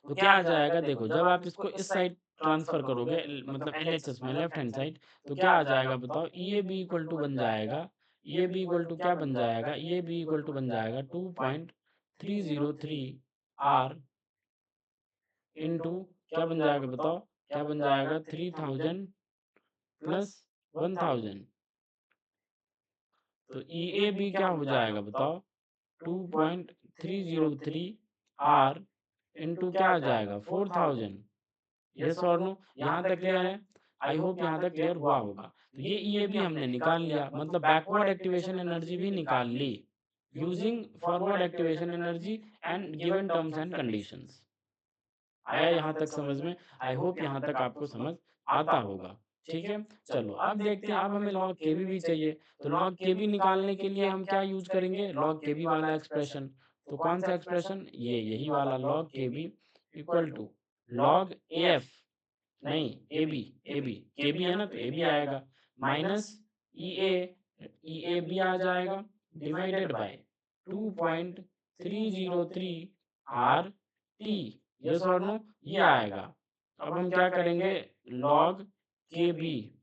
तो क्या आ जाएगा, देखो जब आप इसको इस साइड ट्रांसफर करोगे मतलब एल एच एस में लेफ्ट हैंड साइड, तो क्या आ जाएगा बताओ, ई ए बी इक्वल टू बन जाएगा, ई ए बी इक्वल टू क्या बन जाएगा, ई ए बी इक्वल टू बन जाएगा 2.303 आर इंटू क्या बन जाएगा बताओ, क्या बन जाएगा 3000 प्लस 1000, तो ई ए बी क्या हो जाएगा बताओ 2.303 आर इंटू क्या आ जाएगा 4000, यस और नो, यहाँ तक क्लियर है? आई होप यहाँ तक क्लियर हुआ होगा। तो ये ई ए बी हमने निकाल लिया, मतलब बैकवर्ड एक्टिवेशन एनर्जी भी निकाल ली using forward activation energy and given terms and conditions. आया यहाँ तक समझ में? आई होप यहाँ तक आपको समझ आता होगा। ठीक है, चलो अब देखते हैं, अब हमें लॉग के भी चाहिए, तो लॉग के भी निकालने के लिए हम क्या यूज करेंगे, लॉग के बी वाला एक्सप्रेशन। तो कौन सा एक्सप्रेशन, ये यही वाला log K B equal to log A F, नहीं A B, A B K B है ना, तो ए बी आएगा माइनस ई ए बी आ जाएगा divided by 2.303 R T, yes or no, ये आएगा। अब हम क्या करेंगे, log K B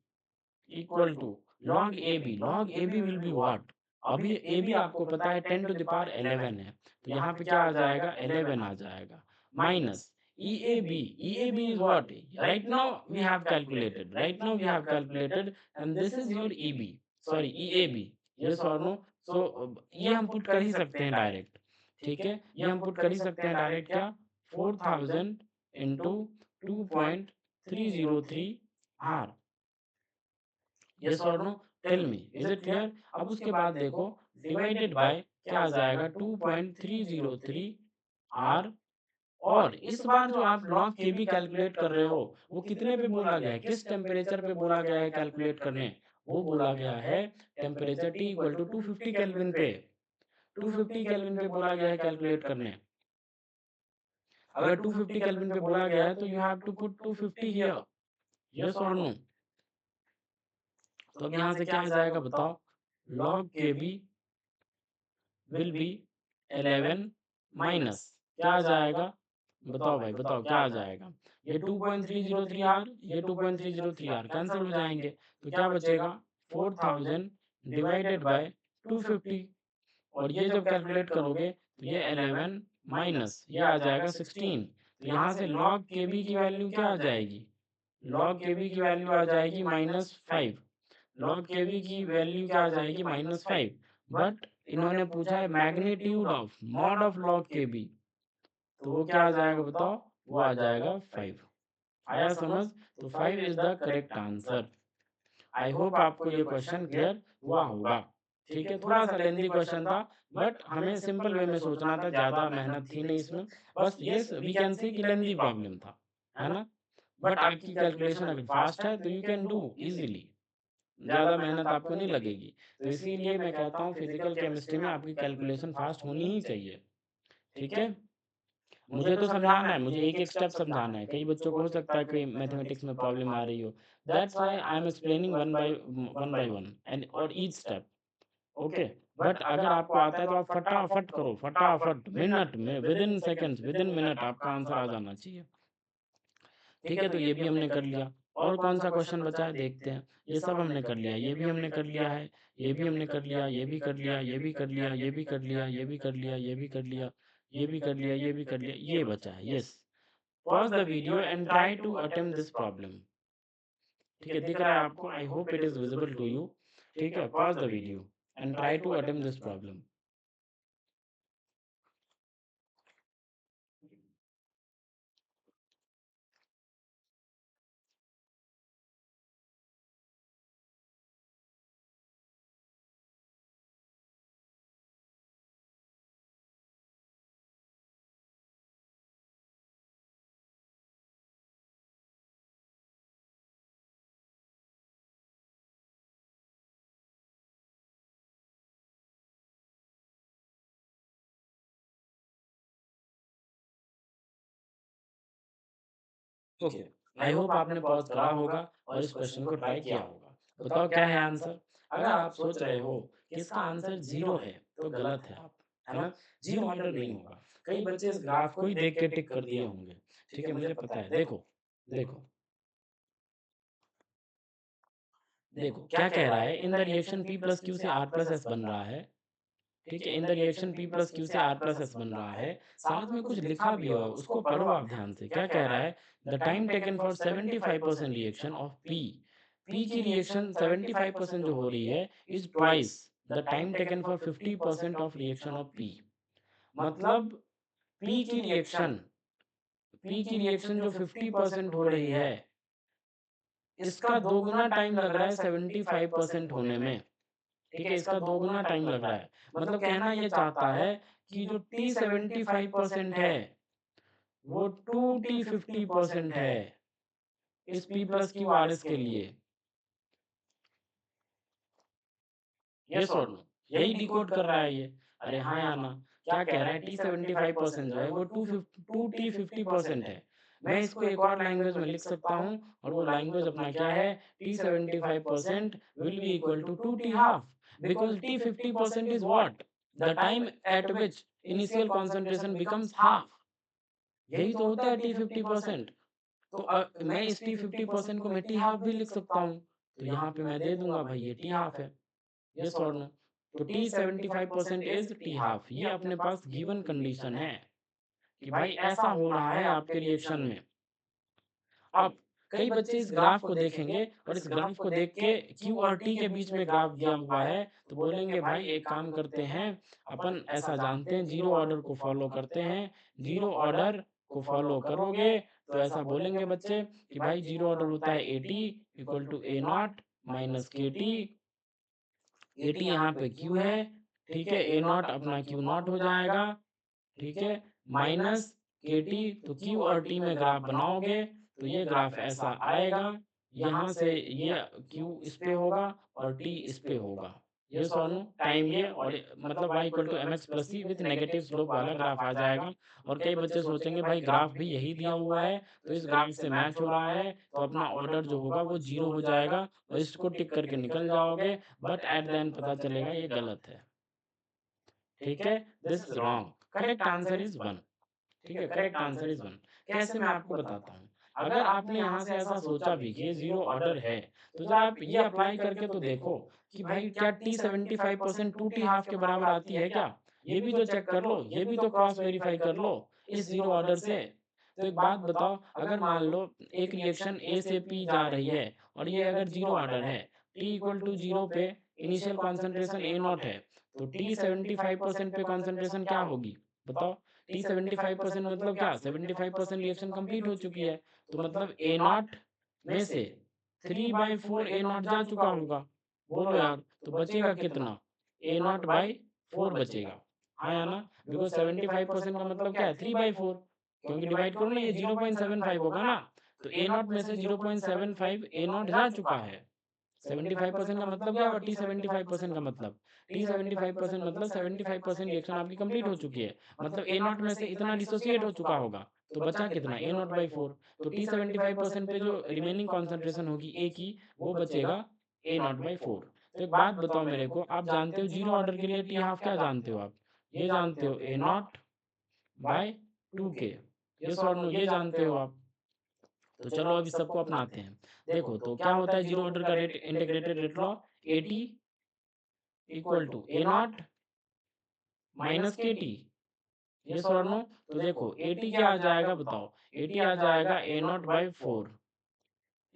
equal to log A B, log A B will be what, अभी ए बी आपको पता है 10 to the power 11 है, तो यहाँ पे क्या आ जाएगा 11 आ जाएगा minus E A B, E A B is what, right now we have calculated and this is your E B, sorry E A B, yes or no. So ये हम पुट कर ही सकते हैं डायरेक्ट, ठीक है, ये हम पुट कर ही सकते हैं डायरेक्ट, क्या 4000 into 2.303 R, yes or no, tell me is it clear? अब उसके बाद देखो डिवाइडेड बाय क्या आ जाएगा 2.303 आर, और इस बार जो आप लॉग के भी कैलकुलेट कर रहे हो वो कितने पे बोला गया है, किस टेम्परेचर पे बोला गया है कैलकुलेट करने, वो बोला गया है temperature T equal to 250 kelvin पे, 250 केल्विन पे बोला गया है कैलकुलेट करने। अगर 250 केल्विन पे बोला गया है तो you have to put 250 here, yes or no. तो अब यहाँ से क्या आ जाएगा बताओ, log K B will B 11 minus क्या आ जाएगा? बताओ भाई बताओ क्या आ जाएगा? ये 2.303 आर, ये 2.303 आर कैंसिल हो जाएंगे, तो क्या बचेगा? 4000 डिवाइडेड बाय 250। और ये जब कैलकुलेट करोगे तो ये 11 माइनस ये आ जाएगा 16। तो यहाँ से log kb की वैल्यू क्या आ जाएगी? log kb की वैल्यू आ जाएगी -5। log kb की वैल्यू क्या आ जाएगी? -5। बट इन्होंने पूछा है magnitude of mod of log kb, तो वो क्या आ जाएगा बताओ? वो आ जाएगा 5। आया समझ? तो 5 is the correct answer. I hope आपको ये क्वेश्चन क्लियर हुआ होगा। ठीक है, थोड़ा सा लेंदी क्वेश्चन था, बट हमें सिंपल वे में सोचना था, ज़्यादा मेहनत थी नहीं इसमें। बस ये वी कैन सी कि लेंदी प्रॉब्लम था, है ना? बट आपकी कैलकुलेशन अगर फास्ट है तो यू कैन डू इजीली, ज़्यादा मेहनत आपको नहीं लगेगी। तो इसीलिए मैं कहता हूँ फिजिकल केमिस्ट्री में आपकी कैलकुलेशन फास्ट होनी ही चाहिए। ठीक है, मुझे तो समझाना है, मुझे एक-एक स्टेप समझाना है। कई बच्चों को हो सकता है कोई मैथमेटिक्स में प्रॉब्लम आ रही हो। That's why I am explaining one by one and और ईच स्टेप, ओके? बट अगर आपको आता है तो आप फटाफट करो, फटाफट, मिनट में, विदिन सेकंड्स, विदिन मिनट आपका आंसर आ जाना चाहिए। ठीक है, तो ये भी हमने कर लिया। और कौन-सा क्वेश्चन बचा है देखते हैं। ये सब हमने कर लिया, ये भी हमने कर लिया है, ये भी हमने कर लिया, ये भी कर लिया, ये भी कर लिया, ये भी कर लिया, ये भी कर लिया, ये भी कर लिया, ये भी कर लिया, ये भी कर लिया, ये बचा है, yes. Pause the video and try to attempt this problem. ठीक है, दिख रहा है आपको? I hope it is visible to you. ठीक है, pause the video and try to attempt this problem. Okay, I hope आपने पॉज़ करा होगा और इस क्वेश्चन को ट्राई किया होगा। बताओ क्या है आंसर? अगर आप सोच रहे हो कि इसका आंसर 0 है, तो गलत है आप, है ना? 0 ऑर्डर नहीं होगा। कई बच्चे इस ग्राफ को ही देख के टिक कर दिए होंगे। ठीक है, मुझे पता है। देखो, देखो, देखो क्या कह रहा है? In the reaction P plus Q से R प्लस S बन रहा है। ठीक है, in the reaction P plus Q से R प्लस S बन रहा है। साथ में कुछ लिखा भी है, उसको पढ़ो आप ध्यान से। क्या कह रहा है? The time taken for 75% reaction of P। P की रिएक्शन 75% जो हो रही है is twice the time taken for 50% of reaction of P। मतलब P की रिएक्शन P की रिएक्शन जो 50% हो रही है, इसका दोगुना टाइम लग रहा है 75% होने में। ठीक है, इसका दोगुना टाइम लग रहा है। मतलब कहना ये चाहता है कि जो टी 75% है, वो 2t 50% है, इस P plus Q R S के लिए। Yes or no? यही डिकोड कर रहा है ये। अरे हाँ या ना? क्या कह रहा है? टी 75% जो है वो 2t 50% है। मैं इसको एक और लैंग्वेज में लिख सकता हूँ, और वो लैंग्वेज अपना क्या है? T 75% will be equal to 2t half, because T 50% is what? The time at which initial concentration becomes half. यही तो होता है टी 50%। तो मैं इस टी 50% को मैं टी हाफ भी लिख सकता हूँ। तो यहाँ पे मैं दे दूँगा भाई ये टी हाफ है। Yes or no? तो टी 75% इज़ टी हाफ। ये अपने पास गिवन कंडीशन है कि भाई ऐसा हो रहा है आपके रिएक्शन में। अब कई बच्चे इस ग्राफ को देखेंगे और इस ग्राफ को देख के क्यू और टी के बीच में ग्राफ दिया हुआ है, तो बोलेंगे भाई एक काम करते हैं, अपन ऐसा जानते हैं, जीरो ऑर्डर को फॉलो करते हैं। जीरो ऑर्डर को फॉलो करोगे तो ऐसा बोलेंगे बच्चे कि भाई जीरो ऑर्डर होता है A T equal to A naught minus K T. A T यहाँ पे क्यू है, ठीक है, ए नॉट अपना क्यू नॉट हो जाएगा, ठीक है, माइनस के टी। तो क्यू और टी में ग्राफ बनाओगे तो ये ग्राफ ऐसा आएगा। यहाँ से ये क्यू इस पे होगा और टी इस पे होगा। ये सोनू टाइम ये, और मतलब y equal to M X plus C with negative slope वाला ग्राफ आ जाएगा। और कई बच्चे सोचेंगे भाई ग्राफ भी यही दिया हुआ है, तो इस ग्राफ से मैच हो रहा है, तो अपना ऑर्डर जो होगा वो जीरो हो जाएगा और इसको टिक करके निकल जाओगे। बट एट द एंड पता चलेगा ये गलत है। ठीक है, this is wrong, correct answer is 1। ठीक है, करेक्ट आंसर इज 1। कैसे, मैं आपको बताता हूँ। अगर आपने यहाँ से ऐसा सोचा भी कि ये जीरो ऑर्डर है, तो जरा आप ये अप्लाई करके तो देखो कि भाई क्या T75% 2T½ के बराबर आती है क्या। ये भी तो चेक कर लो, ये भी तो क्रॉस वेरीफाई कर लो इस जीरो ऑर्डर से। तो एक बात बताओ, अगर मान लो एक रिएक्शन ए से पी जा रही है और ये अगर जीरो ऑर्डर है, T=0 पे इनिशियल कॉन्सेंट्रेशन A0 है, तो T75% पे कॉन्सेंट्रेशन क्या होगी, बताओ। T75% मतलब क्या, 75% रिएक्शन कंप्लीट हो चुकी है, तो मतलब A0 में से 3/4 A0 जा चुका होगा। बोलो यार, तो बचेगा कितना, A0/4 बचेगा, हाँ या ना। बिकॉज 75% का मतलब क्या है, 3/4, क्योंकि डिवाइड करो ना, ये 0.75 होगा ना। तो A0 में से 0.75 A0 जा चुका है। 75% का मतलब क्या होगा, T75% का मतलब, T75% मतलब 75% रिएक्शन आपकी कंप्लीट हो चुकी है, मतलब A0 में से इतना डिसोसिएट हो चुका होगा, तो बचा कितना, A0/4। तो T75% पे जो रिमेनिंग कॉन्सेंट्रेशन होगी A की, वो बचेगा A0/4। तो एक बात बताओ मेरे को, आप जानते हो जीरो ऑर्डर के लिए T½ क्या जानते हो आप, ये जानते हो A0/2K, यस और नो, ये जानते हो आप। तो चलो अब इस सबको अपनाते हैं। देखो तो क्या होता है जीरो ऑर्डर का rate, integrated rate law, AT = A0 - KT, yes or no. तो देखो AT क्या आ जाएगा बताओ, AT आ जाएगा A0/4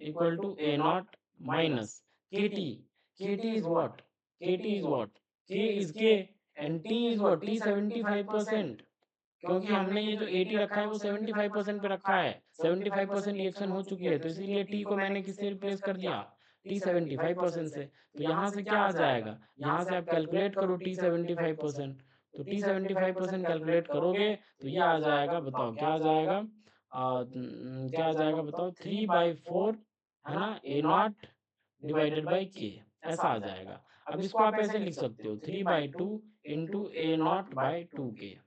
= A0 minus KT। KT is what? KT is what? K is K and T is what? T75%। क्योंकि हमने ये जो 80 रखा है वो 75% पे रखा है, 75% रिएक्शन हो चुकी है, तो इसीलिए टी को मैंने किससे रिप्लेस कर दिया, T75% से। तो यहाँ से क्या आ जाएगा, यहाँ से आप कैलकुलेट करो T75%, तो T75% कैलकुलेट करोगे तो ये आ जाएगा, बताओ क्या आ जाएगा, क्या आ जाएगा बताओ, 3/4, है ना, A0/K, ऐसा आ जाएगा। अब इसको आप ऐसे लिख सकते हो, 3/2 इंटू A0/2K,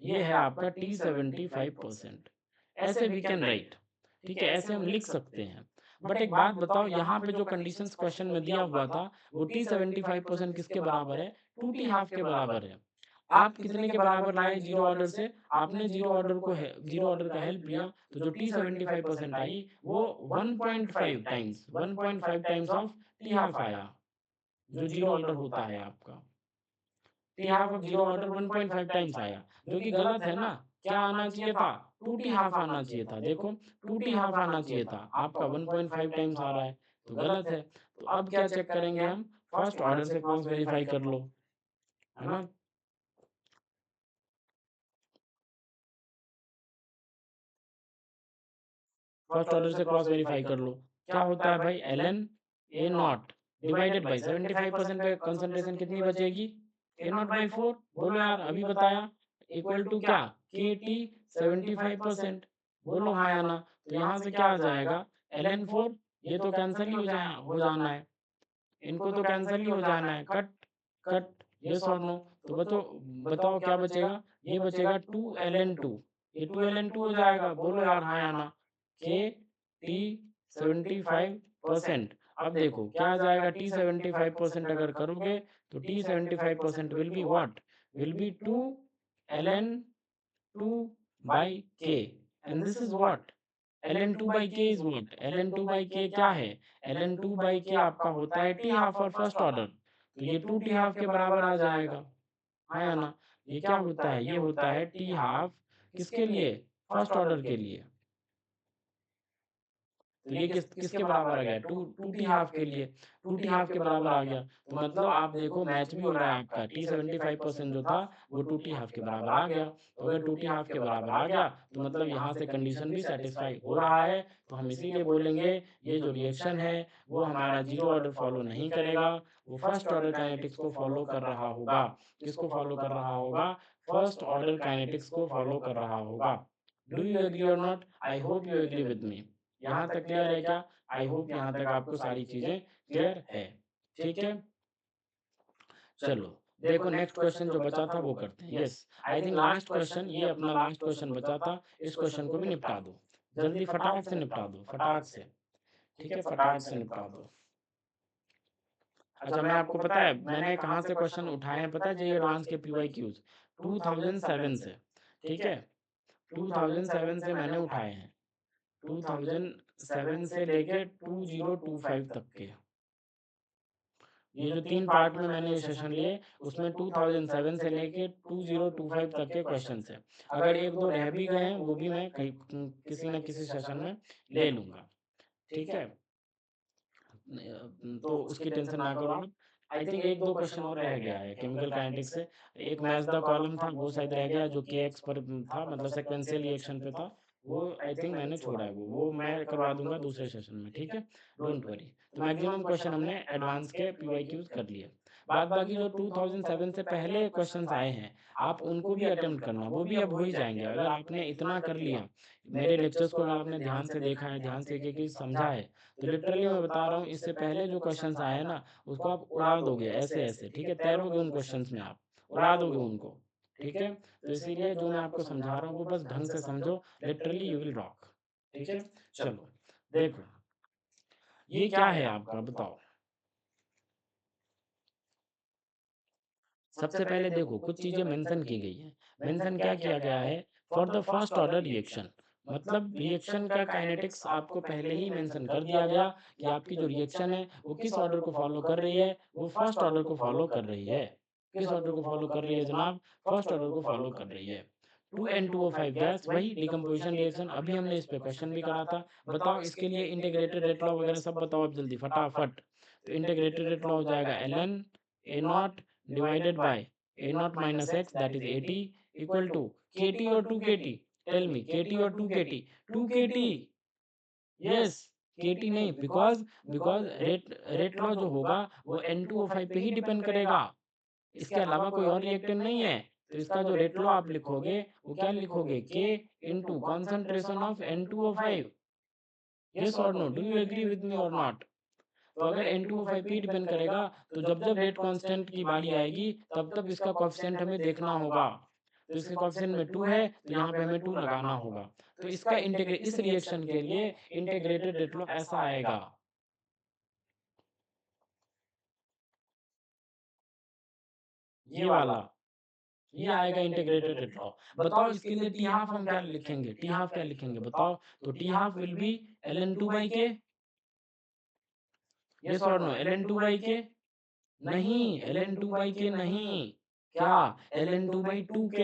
ये है आपका T75%। ऐसे वी कैन राइट, ठीक है, ऐसे हम लिख सकते हैं। बट एक बात बताओ, यहाँ पे जो कंडीशंस क्वेश्चन में दिया हुआ था, वो T75% किसके बराबर है, 2T½ के बराबर है। आप कितने के बराबर लाए जीरो ऑर्डर से, आपने जीरो ऑर्डर का हेल्प लिया, तो जो T75% आई वो 1.5 टाइम्स, 1.5 टाइम्स ऑफ T½ आया, जो जीरो ऑर्डर होता है आपका। T½ of zero order 1.5 times आया, जो कि गलत है ना। क्या आना चाहिए था, 2T½ आना चाहिए था। देखो 2T½ आना चाहिए था, आपका 1.5 टाइम्स आ रहा है, तो गलत है। तो अब क्या चेक करेंगे हम, फर्स्ट ऑर्डर से क्रॉस वेरीफाई कर लो, है ना। फर्स्ट ऑर्डर से क्रॉस वेरीफाई कर लो, क्या होता है भाई, ln A0 डिवाइडेड बाई 75% पे कंसंट्रेशन कितनी बचेगी, A0/4, बोलो यार अभी बताया, इक्वल टू क्या, KT75%, बोलो हाँ या ना। तो यहाँ से क्या आ जाएगा, ln4, ये तो कैंसिल ही हो जाना है, इनको तो कैंसिल ही हो जाना है, cut cut, yes or no. तो बताओ क्या बचेगा, ये बचेगा 2ln2, ये 2ln2 हो जाएगा, बोलो यार हाँ या ना। T75%, अब देखो क्या आ जाएगा, T75% अगर करोगे तो T75% will be what, will be 2ln2/K, and this is what, ln2/K is what, ln2/K क्या है, ln2/K आपका होता है T½ और फर्स्ट ऑर्डर, तो ये 2T½ के बराबर आ जाएगा, हाँ या ना। ये क्या होता है, ये होता है T½ किसके लिए, फर्स्ट ऑर्डर के लिए। तो ये किसके बराबर आ गया, 2T½ के लिए, 2T½ के बराबर आ गया। तो मतलब आप देखो मैच भी हो रहा है आपका, T75% जो था वो 2T½ के बराबर आ गया। तो अगर 2T½ के बराबर आ गया तो मतलब यहाँ से कंडीशन भी सेटिस्फाई हो रहा है, तो हम इसीलिए बोलेंगे ये जो रिएक्शन है वो हमारा जीरो ऑर्डर फॉलो नहीं करेगा, वो फर्स्ट ऑर्डर काइनेटिक्स को फॉलो कर रहा होगा। किसको फॉलो कर रहा होगा, फर्स्ट ऑर्डर काइनेटिक्स को फॉलो कर रहा होगा। Do you agree or not, I hope you agree with me. यहाँ तक क्लियर है क्या, आई होप यहाँ तक आपको सारी चीजें क्लियर है, ठीक है। चलो देखो नेक्स्ट क्वेश्चन जो बचा था वो करते हैं। Yes, I think last question, ये अपना लास्ट क्वेश्चन बचा था, इस क्वेश्चन को भी निपटा दो, जल्दी फटाक से निपटा दो, फटाक से, ठीक है, फटाक से निपटा दो। अच्छा, मैं आपको पता है मैंने कहाँ से क्वेश्चन उठाए हैं पता है जेईई एडवांस के पीवाईक्यूज 2007 से, ठीक है? 2007 से मैंने उठाए हैं, 2007 से लेके 2025 तक के। ये जो 3 पार्ट में मैंने ये सेशन लिए, उसमें 2007 से लेके 2025 तक के क्वेश्चन्स हैं। अगर 1-2 रह भी गए हैं, वो भी मैं कहीं किसी न किसी सेशन में ले लूँगा, ठीक है? तो उसकी टेंशन ना करो आप। आई थिंक 1-2 क्वेश्चन और रह गया है केमिकल काइनेटिक्स से। एक मैच द कॉलम था, वो शायद रह गया जो केएक्स पर था, मतलब सीक्वेंशियल रिएक्शन पे था। वो आई थिंक मैंने छोड़ा है वो मैं करवा दूँगा दूसरे सेशन में, ठीक है? Don't worry. तो मैक्सिमम क्वेश्चन हमने एडवांस के पीवाईक्यूज़ कर लिए। बाद बाकी जो 2007 से पहले क्वेश्चन्स आए हैं, आप उनको भी अटेम्प्ट करना, वो भी अब हो ही जाएँगे। अगर आपने इतना कर लिया, मेरे लेक्चर्स को अगर आपने ध्यान से देखा है, ध्यान से एक-एक चीज़ समझा है, तो लिटरली मैं बता रहा हूँ इससे पहले जो क्वेश्चंस आए हैं ना, उसको आप उड़ा दोगे ऐसे-ऐसे, ठीक है? तैरोगे उन क्वेश्चंस में आप, उड़ा दोगे उनको, ठीक है? तो इसीलिए जो मैं आपको समझा रहा हूँ वो बस ढंग से समझो, लिटरली यू विल रॉक, ठीक है? चलो, देखो, ये क्या है आपका बताओ? सबसे पहले देखो कुछ चीज़ें मेंशन की गई हैं। मेंशन क्या किया गया है? For the first order reaction, मतलब रिएक्शन का काइनेटिक्स आपको पहले ही मेंशन कर दिया गया कि आपकी जो रिएक्शन है वो किस ऑर्डर को फॉलो कर रही है? वो फर्स्ट ऑर्डर को फॉलो कर रही है। किस ऑर्डर को फॉलो कर रही है जनाब? फर्स्ट ऑर्डर को फॉलो कर रही है। 2N2O5 गैस वही डिकम्पोजिशन रिएक्शन, अभी हमने इस पे क्वेश्चन भी करा था। बताओ इसके लिए इंटीग्रेटेड रेट लॉ वगैरह सब बताओ अब जल्दी फटाफट। तो इंटीग्रेटेड रेट लॉ हो जाएगा ln A not divided by a naught minus x, that is at, equal to kt or 2kt? Tell me, kt or 2kt? 2kt, yes, kt नहीं, बिकॉज रेट लॉ जो होगा वो N2O5 पे ही depend करेगा, इसके अलावा कोई और रिएक्टेंट नहीं है। तो इसका जो रेट लॉ आप लिखोगे वो क्या लिखोगे? k into concentration of N2O5। Yes or no, do you agree with me or not? तो अगर N2O5 पे ही डिपेंड करेगा, तो जब-जब रेट कांस्टेंट की बारी आएगी, तब-तब इसका कोएफ़िशिएंट हमें देखना होगा। तो इसके कोएफ़िशिएंट में 2 है, तो यहाँ पे हमें 2 लगाना होगा। तो इसका इस रिएक्शन के लिए इंटीग्रेटेड रेट लॉ ऐसा आएगा। ये वाला, ये आएगा इंटीग्रेटेड रेट लॉ। बताओ इसके लिए टी हाफ हम क्या लिखेंगे? टी हाफ क्या लिखेंगे बताओ? तो T half will B ln2/k, yes और नो? ln2/k नहीं, ln2/k नहीं। क्या? ln2/2k।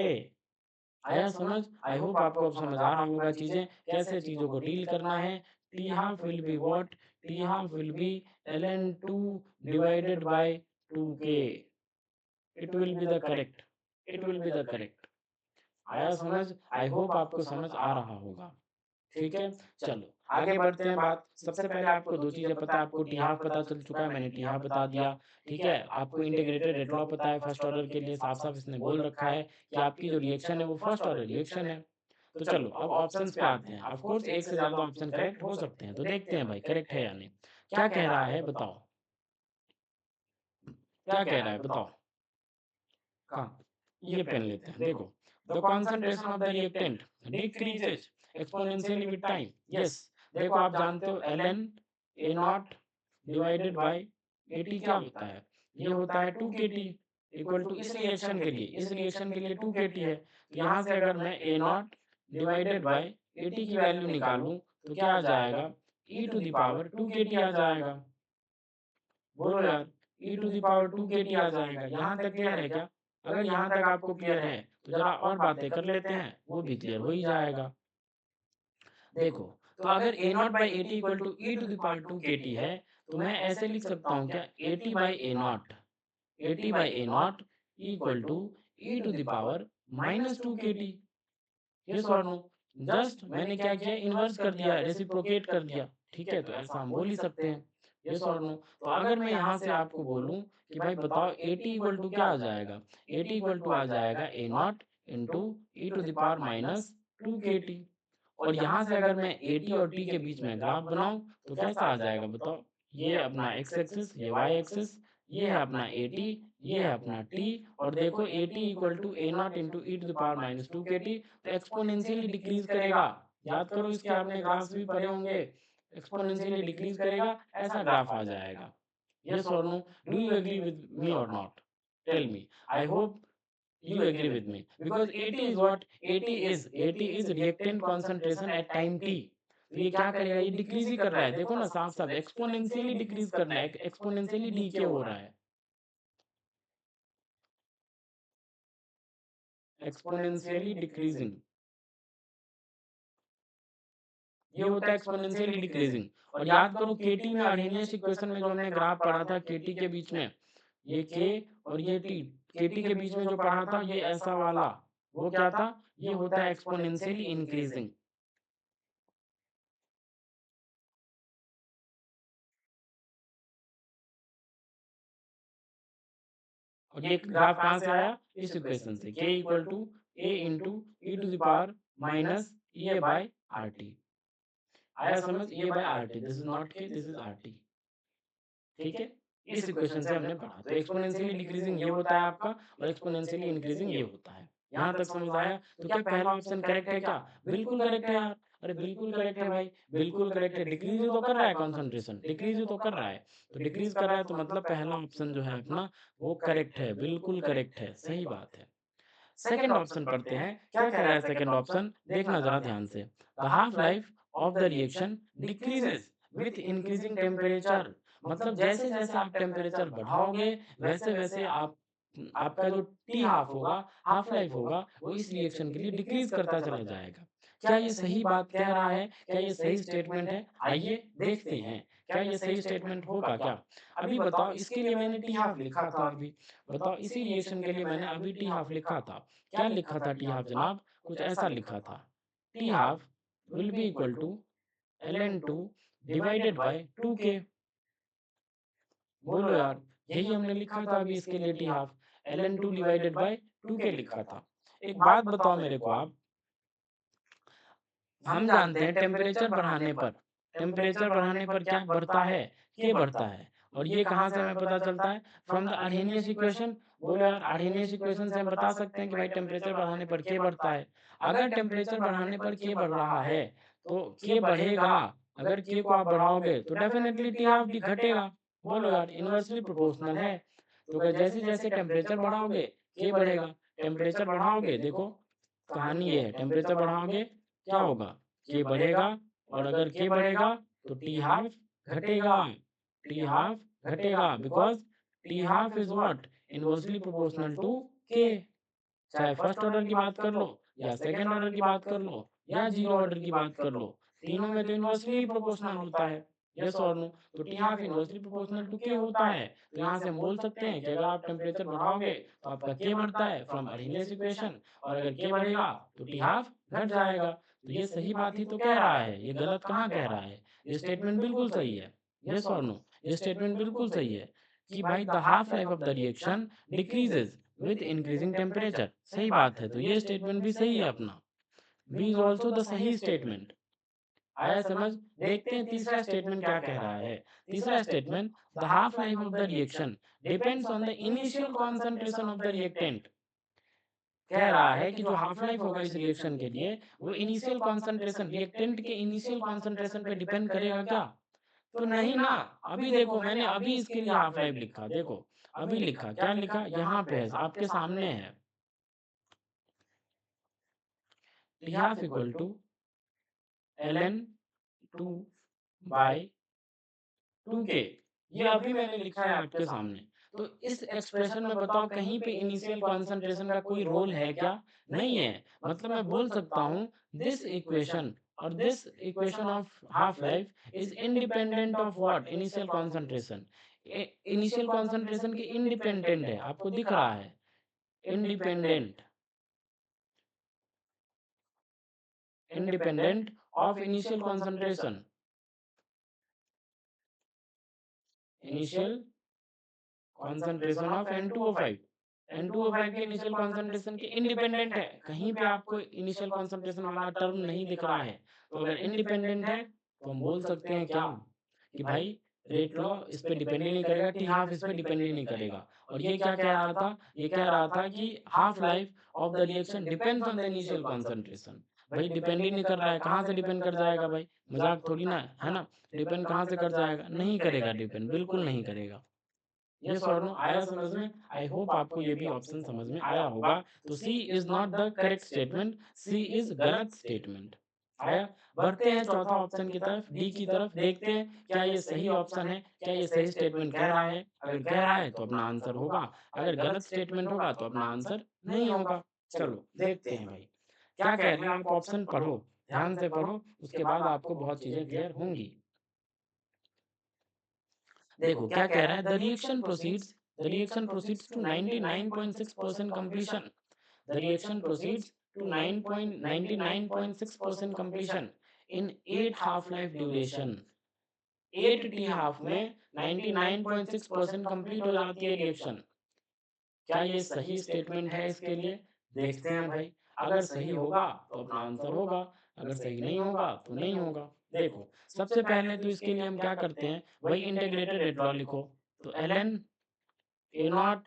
आया समझ? आई होप आपको अब समझ आ रहा होगा चीज़ें, कैसे चीज़ों को डील करना है। T half will be what? T half will B ln2 divided by 2k। It will be the correct, it will be the correct. आया समझ? आई होप आपको समझ आ रहा होगा। ठीक है? चलो, आगे बढ़ते हैं बात। सबसे पहले आपको 2 चीज़ें पता है, आपको टी हाफ पता चल चुका है, मैंने टी हाफ बता दिया, ठीक है? आपको इंटीग्रेटेड रेट लॉ पता है फर्स्ट ऑर्डर के लिए, साफ-साफ इसने बोल रखा है कि आपकी जो रिएक्शन है वो फर्स्ट ऑर्डर रिएक्शन है। तो चलो, अब ऑप्शंस पे आते हैं। ऑफ कोर्स एक से ज़्यादा ऑप्शन करेक्ट हो सकते हैं, तो देखते हैं भाई करेक्ट है या नहीं। क्या कह रहा है बताओ? क्या कह रहा है बताओ? कहाँ? ये पेन लेते हैं, देखो। The concentration of the reactant decreases exponentially with time. Yes, देखो आप जानते हो ln A naught divided by AT क्या होता है? ये होता है 2kT इक्वल टू इस रिएक्शन के लिए 2kT है। तो यहाँ से अगर मैं A naught divided by AT की वैल्यू निकालूँ, तो क्या आ जाएगा? e to the power 2kT आ जाएगा। बोलो यार, e to the power 2kT आ जाएगा। यहाँ तक क्लियर है क्या? अगर यहाँ तक आपको क्लियर है, तो ज़रा और बातें कर लेते हैं, वो भी क्लियर हो ही जाएगा। देखो, तो अगर A naught by A T equal to E to the power 2kT है, तो मैं ऐसे लिख सकता हूँ क्या? AT by A naught, AT by A naught equal to E to the power -2kT। Yes or no? Just मैंने क्या किया? इन्वर्स कर दिया, रेसिप्रोकेट कर दिया। ठीक है? तो ऐसा हम बोल ही सकते हैं। Yes or no? तो अगर मैं यहाँ से आपको बोलूँ कि भाई बताओ AT इक्वल टू क्या आ जाएगा? AT इक्वल टू आ जाएगा A naught into E to the power -2kT। और यहाँ से अगर मैं AT और T के बीच में ग्राफ बनाऊँ, तो कैसा आ जाएगा बताओ? ये अपना एक्स एक्सिस, ये वाई एक्सिस, ये है अपना AT, ये है अपना T, और देखो AT equal to A naught into E to the power -2kT, तो एक्सपोनेंशियली डिक्रीज करेगा। याद करो इसके आपने ग्राफ्स भी पढ़े होंगे। एक्सपोनेंशियली डिक्रीज करेगा, ऐसा ग्राफ आ जाएगा। Yes or no? Do you agree with me or not? Tell me. I hope you agree with me, because AT is what? AT is reactant concentration at time t. तो ये क्या करेगा? ये decrease ही कर रहा है, देखो ना साफ साफ, एक्सपोनेंशियली डिक्रीज कर रहा है, एक्सपोनेंशियली डीके हो रहा है, एक्सपोनेंशियली डिक्रीजिंग, ये होता है एक्सपोनेंशियली डिक्रीजिंग। और याद करो केटी में, अर्हेनियस इक्वेशन में जो हमने ग्राफ पढ़ा था केटी के बीच में, ये के और ये टी, केटी के बीच में जो पढ़ा था ये ऐसा वाला, वो क्या था? ये होता है एक्सपोनेंशियली इंक्रीजिंग। और ये ग्राफ कहाँ से आया? इस इक्वेशन से, K equal to A into E to the power minus A by R T. आया समझ? A by R T, this is not K, this is R T. ठीक है, इस इक्वेशन से हमने पढ़ा। तो एक्सपोनेंशियली डिक्रीजिंग ये होता है आपका, और एक्सपोनेंशियली इंक्रीजिंग ये होता है। यहाँ तक समझ आया? तो क्या पहला ऑप्शन करेक्ट है क्या? बिल्कुल करेक्ट है यार, अरे बिल्कुल करेक्ट है भाई, बिल्कुल करेक्ट है। डिक्रीज ही तो कर रहा है कॉन्सेंट्रेशन, डिक्रीज ही तो कर रहा है, तो डिक्रीज कर रहा है, तो मतलब पहला ऑप्शन जो है अपना वो करेक्ट है, बिल्कुल करेक्ट है, सही बात है। सेकंड ऑप्शन पढ़ते हैं, क्या कह रहा है सेकंड ऑप्शन? देखना जरा ध्यान से। The half life of the reaction decreases with increasing temperature. मतलब जैसे जैसे आप टेम्परेचर बढ़ाओगे, वैसे वैसे आपका जो टी हाफ होगा, हाफ लाइफ होगा, वो इस रिएक्शन के लिए डिक्रीज करता चला जाएगा। क्या ये सही बात कह रहा है? क्या ये सही स्टेटमेंट है? आइए देखते हैं, क्या ये सही स्टेटमेंट होगा क्या? अभी बताओ, इसके लिए मैंने टी हाफ लिखा था अभी, बताओ इसी रिएक्शन के लिए मैंने अभी टी हाफ लिखा था। क्या लिखा था टी हाफ जनाब? कुछ ऐसा लिखा था, T half will be equal to ln two divided by 2k। बोलो यार, यही हमने लिखा था अभी इसके लिए, T half ln two divided by 2k लिखा था। एक बात बताओ मेरे को आप, हम जानते हैं टेम्परेचर बढ़ाने पर क्या बढ़ता है? के बढ़ता है। और ये कहाँ से हमें पता चलता है? From the Arrhenius equation. बोलो यार, अर्हेनियस इक्वेशन से हम बता सकते हैं कि भाई टेम्परेचर बढ़ाने पर के बढ़ता है। अगर टेम्परेचर बढ़ाने पर के बढ़ रहा है, तो के बढ़ेगा। अगर के को आप बढ़ाओगे तो डेफिनेटली टी हाफ भी घटेगा। बोलो यार, इनवर्सली प्रोपोर्शनल है। तो अगर जैसे जैसे टेम्परेचर बढ़ाओगे के बढ़ेगा, टेम्परेचर बढ़ाओगे, देखो कहानी ये है, टेम्परेचर बढ़ाओगे क्या होगा? के बढ़ेगा। और अगर के बढ़ेगा तो टी हाफ घटेगा, टी हाफ घटेगा, because T half is what? Inversely proportional to K. चाहे फर्स्ट ऑर्डर की बात कर लो, या सेकंड ऑर्डर की बात कर लो, या जीरो ऑर्डर की बात कर लो, तीनों में तो इनवर्सली प्रोपोर्शनल होता है। Yes or no? तो T half inversely proportional to K होता है। तो यहाँ से हम बोल सकते हैं कि अगर आप टेम्परेचर बढ़ाओगे तो आपका के बढ़ता है फ्रॉम अर्हेनियस इक्वेशन, और अगर के बढ़ेगा तो टी हाफ घट जाएगा। तो ये सही बात ही तो कह रहा है, ये गलत कहाँ कह रहा है? ये स्टेटमेंट बिल्कुल सही है। Yes or no? ये स्टेटमेंट बिल्कुल सही है कि भाई the half life of the reaction decreases with increasing temperature. सही बात है, तो ये स्टेटमेंट भी सही है अपना, बी इज ऑल्सो द सही स्टेटमेंट। आया समझ? देखते हैं तीसरा स्टेटमेंट क्या कह रहा है। तीसरा statement, the half life of the reaction depends on the initial concentration of the reactant. कह रहा है कि जो हाफ लाइफ होगा इस रिएक्शन के लिए, वो इनिशियल कॉन्सेंट्रेशन, रिएक्टेंट के इनिशियल कॉन्सेंट्रेशन पे डिपेंड करेगा क्या? तो नहीं ना। अभी देखो, मैंने अभी इसके लिए हाफ लाइफ लिखा, देखो अभी लिखा, क्या लिखा? यहाँ पे है, आपके सामने है, T half equal to ln two by 2k। ये अभी मैंने लिखा है आपके सामने। तो इस एक्सप्रेशन में बताओ, कहीं पे इनिशियल कॉन्सेंट्रेशन का कोई रोल है क्या? नहीं है। मतलब मैं बोल सकता हूँ, दिस इक्वेशन और this equation of half life is independent of what? Initial concentration. Initial concentration के इंडिपेंडेंट है, आपको दिख रहा है, independent, independent of initial concentration. Initial concentration of N2O5। N2O5 के इनिशियल कॉन्सेंट्रेशन के इंडिपेंडेंट है, कहीं पे आपको इनिशियल कॉन्सेंट्रेशन वाला टर्म नहीं दिख रहा है। तो अगर इंडिपेंडेंट है तो हम बोल सकते हैं क्या? कि भाई रेट लॉ इस पे डिपेंड ही नहीं करेगा, टी हाफ इस पे डिपेंड ही नहीं करेगा। और ये क्या कह रहा था? ये कह रहा था कि half life of the reaction depends on the initial concentration. भाई डिपेंड ही नहीं कर रहा है, कहाँ से डिपेंड कर जाएगा भाई? मजाक थोड़ी ना है ना? डिपेंड कहाँ से कर जाएगा? नहीं करेगा डिपेंड, बिल्कुल नहीं करेगा। यस और नो आया समझ में? आई होप आपको ये भी ऑप्शन समझ में आया होगा। तो C is not the correct statement, C is गलत स्टेटमेंट। आया? बढ़ते हैं चौथा ऑप्शन की तरफ, डी की तरफ, देखते हैं क्या ये सही ऑप्शन है, क्या ये सही स्टेटमेंट कह रहा है? अगर कह रहा है तो अपना आंसर होगा, अगर गलत स्टेटमेंट होगा तो अपना आंसर नहीं होगा। चलो देखते हैं भाई, क्या कह रहे हैं आप ऑप्शन पढ़ो, ध्यान से पढ़ो, उसके बाद आपको बहुत चीज़ें क्लियर होंगी। देखो क्या कह रहा है, the reaction proceeds to 99.6% completion, the reaction proceeds to 99.6% completion in 8 half life duration. 8 T half में 99.6% कंप्लीट हो जाती है रिएक्शन। क्या ये सही स्टेटमेंट है इसके लिए? देखते हैं भाई, अगर सही होगा तो अपना आंसर होगा, अगर सही नहीं होगा तो नहीं होगा। देखो, सबसे पहले तो इसके लिए हम क्या करते हैं, वही इंटीग्रेटेड रेट लॉ लिखो। तो ln A naught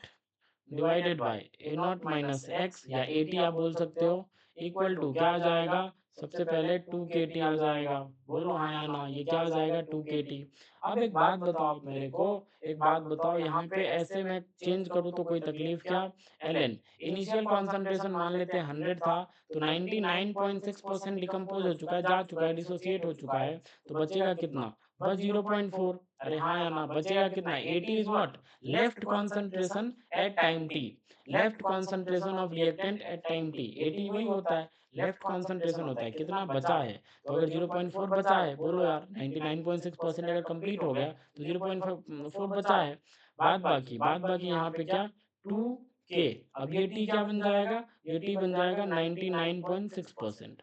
divided by A naught minus x या ए टी आप बोल सकते हो, इक्वल टू क्या आ जाएगा, सबसे पहले टू के टी आ जाएगा। बोलो हाँ या ना, ये क्या आ जाएगा, टू के टी। अब एक बात बताओ आप मेरे को, एक बात बताओ, यहाँ पे ऐसे मैं चेंज करूँ तो कोई तकलीफ क्या? एल एन इनिशियल कॉन्सेंट्रेशन मान लेते हैं 100 था, तो 99.6% डिकम्पोज हो चुका है, जा चुका है, डिसोसिएट हो चुका है, तो बचेगा कितना? बस 0.4। अरे हाँ या ना, बचेगा कितना? 80 is what? Left concentration eight time T, left concentration of reactant eight time T, 80 वही होता है, लेफ्ट कॉन्सेंट्रेशन होता है, कितना बचा है? तो अगर 0.4 बचा है, बोलो यार 99.6% अगर कंप्लीट हो गया तो 0.4 बचा है, बाद बाकी यहाँ पे क्या, 2 के। अब ये टी क्या बन जाएगा, ये टी बन जाएगा 99.6%।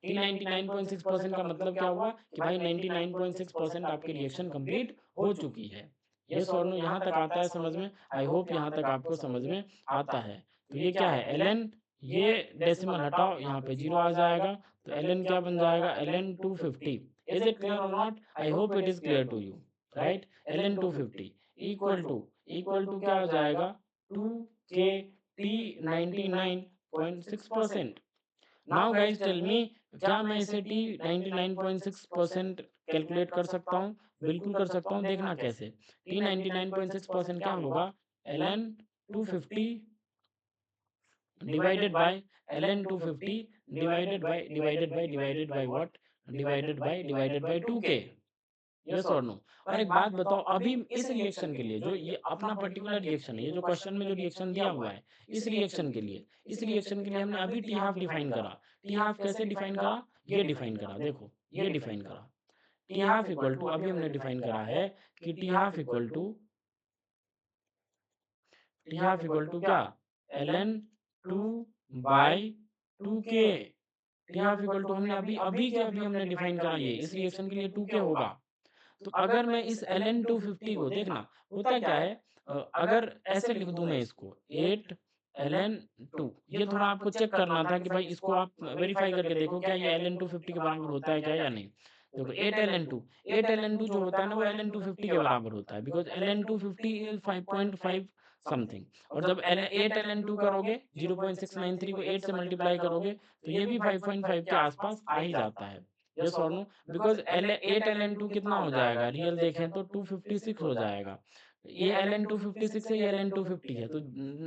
टी 99.6% का मतलब क्या हुआ कि भाई 99.6% आपकी रिएक्शन कंप्लीट हो चुकी है। यस और नो यहाँ तक आता है समझ में? आई होप यहाँ तक आपको समझ में आता है। तो ये क्या है, एल ये डेसिमल हटाओ, यहाँ पे जीरो आ जाएगा, तो एल क्या बन जाएगा, एल 250। इज इट क्लियर और not? I hope it is clear to you, right? L 250 equal to क्या हो जाएगा, 2 के T 99.6%। Now guys tell me, क्या मैं इसे टी 99.6% कैलकुलेट कर सकता हूँ? बिल्कुल कर सकता हूँ, देखना कैसे। टी 99.6% क्या होगा, ln 250 divided by what, divided by 2 के। Yes or no? और एक बात बताओ, अभी इस रिएक्शन के लिए, जो ये अपना पर्टिकुलर रिएक्शन है, ये जो क्वेश्चन में जो रिएक्शन दिया हुआ है, इस रिएक्शन के लिए हमने अभी टी हाफ डिफाइन करा। टी हाफ कैसे डिफाइन करा, ये डिफाइन करा, देखो ये डिफाइन करा। टी हाफ इक्वल टू, अभी हमने डिफाइन करा है कि टी हाफ इक्वल टू क्या, ln 2/2 के। टी हाफ इक्वल टू हमने अभी अभी के अभी हमने डिफाइन करा, ये इस रिएक्शन के लिए 2 के होगा। तो अगर मैं इस ln 250 को, देखना होता क्या है, अगर ऐसे लिख दूं मैं इसको 8 ln 2, ये थोड़ा आपको चेक करना था कि भाई इसको आप वेरीफाई करके देखो क्या ये ln 250 के बराबर होता है क्या या नहीं। देखो 8 ln 2 जो होता है ना, वो ln 250 के बराबर होता है, बिकॉज ln 250 इज 5.5 समथिंग। और जब 8 ln 2 करोगे, 0.693 को 8 से मल्टीप्लाई करोगे, तो ये भी 5.5 के आसपास आ ही जाता है। Yes or no? Because L 8 ln 2 कितना हो जाएगा, रियल देखें तो 256 हो जाएगा। ये ln 256 है, ये ln 250 है, तो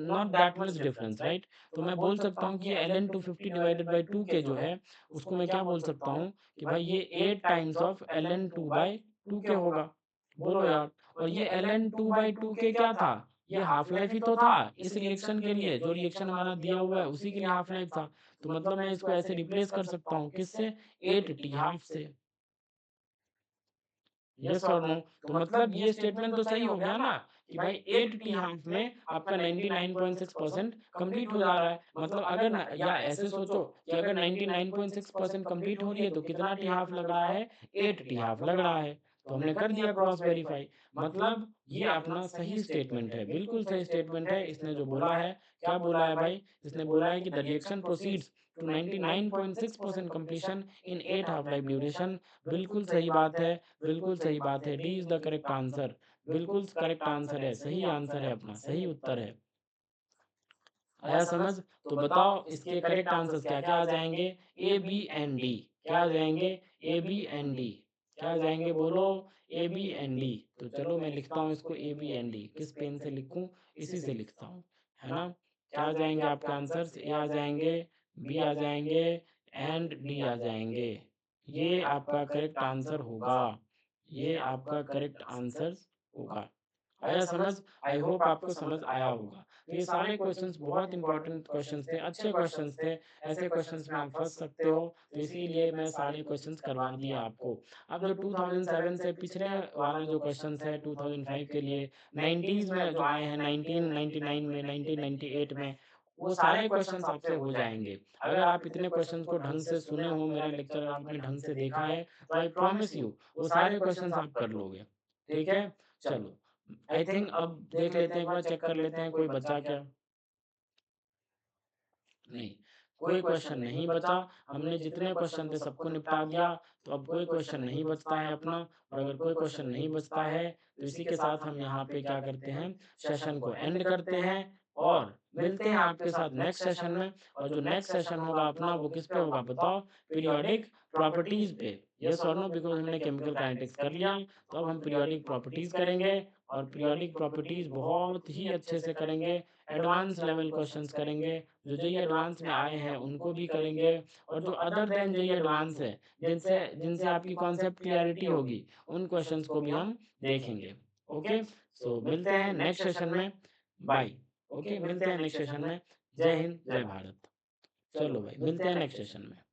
not that much difference, right? तो मैं बोल सकता हूँ कि ये ln 250 डिवाइडेड बाई 2 के जो है, उसको मैं क्या बोल सकता हूँ कि भाई ये 8 टाइम्स ऑफ ln 2/2 के होगा। बोलो यार। और ये ln 2/2 के क्या था, ये हाफ लाइफ ही तो था इस रिएक्शन के लिए, जो रिएक्शन हमारा दिया हुआ है उसी के लिए हाफ लाइफ था। तो मतलब मैं इसको ऐसे रिप्लेस कर सकता हूँ, किससे, 8 टी हाफ से। Yes or no? तो मतलब ये स्टेटमेंट तो सही हो गया ना, कि भाई 8 टी हाफ में आपका 99.6% कंप्लीट हो जा रहा है। मतलब अगर या ऐसे सोचो कि अगर 99.6% कंप्लीट हो रही है तो कितना टी हाफ लग रहा है, 8 टी हाफ लग रहा है। तो हमने कर दिया क्रॉस वेरीफाई। मतलब ये अपना सही स्टेटमेंट है, बिल्कुल सही स्टेटमेंट है। इसने जो बोला है, क्या बोला है भाई, इसने बोला है कि the reaction proceeds to 99.6% completion in 8 half life duration. बिल्कुल सही बात है, बिल्कुल सही बात है, D is the correct answer. बिल्कुल करेक्ट आंसर है, सही आंसर है, अपना सही उत्तर है। आया समझ? तो बताओ इसके करेक्ट आंसर्स क्या क्या आ जाएंगे, ए बी एंड डी। क्या आ जाएंगे, ए बी एंड डी। क्या आ जाएँगे बोलो? ए, बी एंड डी। तो चलो मैं लिखता हूँ इसको ए, बी एंड डी। किस पेन से लिखूँ? इसी से लिखता हूँ, है ना? क्या आ जाएँगे आपके आंसर्स? ए आ जाएँगे, बी आ जाएँगे एंड डी आ जाएँगे। ये आपका करेक्ट आंसर होगा। ये आपका करेक्ट आंसर्स होगा। आया समझ? आई होप आपको समझ आया होगा। तो ये सारे क्वेश्चंस बहुत इंपॉर्टेंट क्वेश्चंस थे, अच्छे क्वेश्चंस थे। ऐसे क्वेश्चंस में आप फँस सकते हो, तो इसीलिए मैं सारे क्वेश्चंस करवा दिया आपको। अब जो 2007 से पिछले वाले जो क्वेश्चंस है 2005 के लिए 90s में जो आए हैं 1999 में, 1998 में, वो सारे क्वेश्चंस आपसे हो जाएँगे। अगर आप इतने क्वेश्चंस को ढंग से सुने हो, मेरा लेक्चर आपने ढंग से देखा है, तो आई प्रॉमिस यू वो सारे क्वेश्चंस आप कर लोगे। ठीक है? चलो। आई थिंक अब देख लेते हैं, एक बार चेक कर लेते हैं कोई बचा क्या? नहीं, कोई क्वेश्चन नहीं बचा। हमने जितने क्वेश्चन थे सबको निपटा दिया, तो अब कोई क्वेश्चन नहीं बचता है अपना। और अगर कोई क्वेश्चन नहीं बचता है, तो इसी के साथ हम यहाँ पे क्या करते हैं, सेशन को एंड करते हैं और मिलते हैं आपके साथ नेक्स्ट सेशन में। और जो नेक्स्ट सेशन होगा अपना वो किस पे होगा बताओ? पीरियोडिक प्रॉपर्टीज़ पे। येस और नो? बिकॉज़ हमने केमिकल काइनेटिक्स कर लिया, तो अब हम पीरियोडिक प्रॉपर्टीज़ करेंगे और पीरियोडिक प्रॉपर्टीज़ बहुत ही अच्छे से करेंगे। एडवांस लेवल क्वेश्चंस करेंगे। जो जेईई एडवांस में आए हैं उनको भी करेंगे और जो अदर देन जेईई एडवांस है, जिनसे जिनसे आपकी कॉन्सेप्ट क्लैरिटी होगी, उन क्वेश्चंस को भी हम देखेंगे। ओके? सो मिलते हैं नेक्स्ट सेशन में। बाय। ओके? मिलते हैं नेक्स्ट सेशन में। जय हिंद, जय भारत। चलो भाई, मिलते हैं नेक्स्ट सेशन में।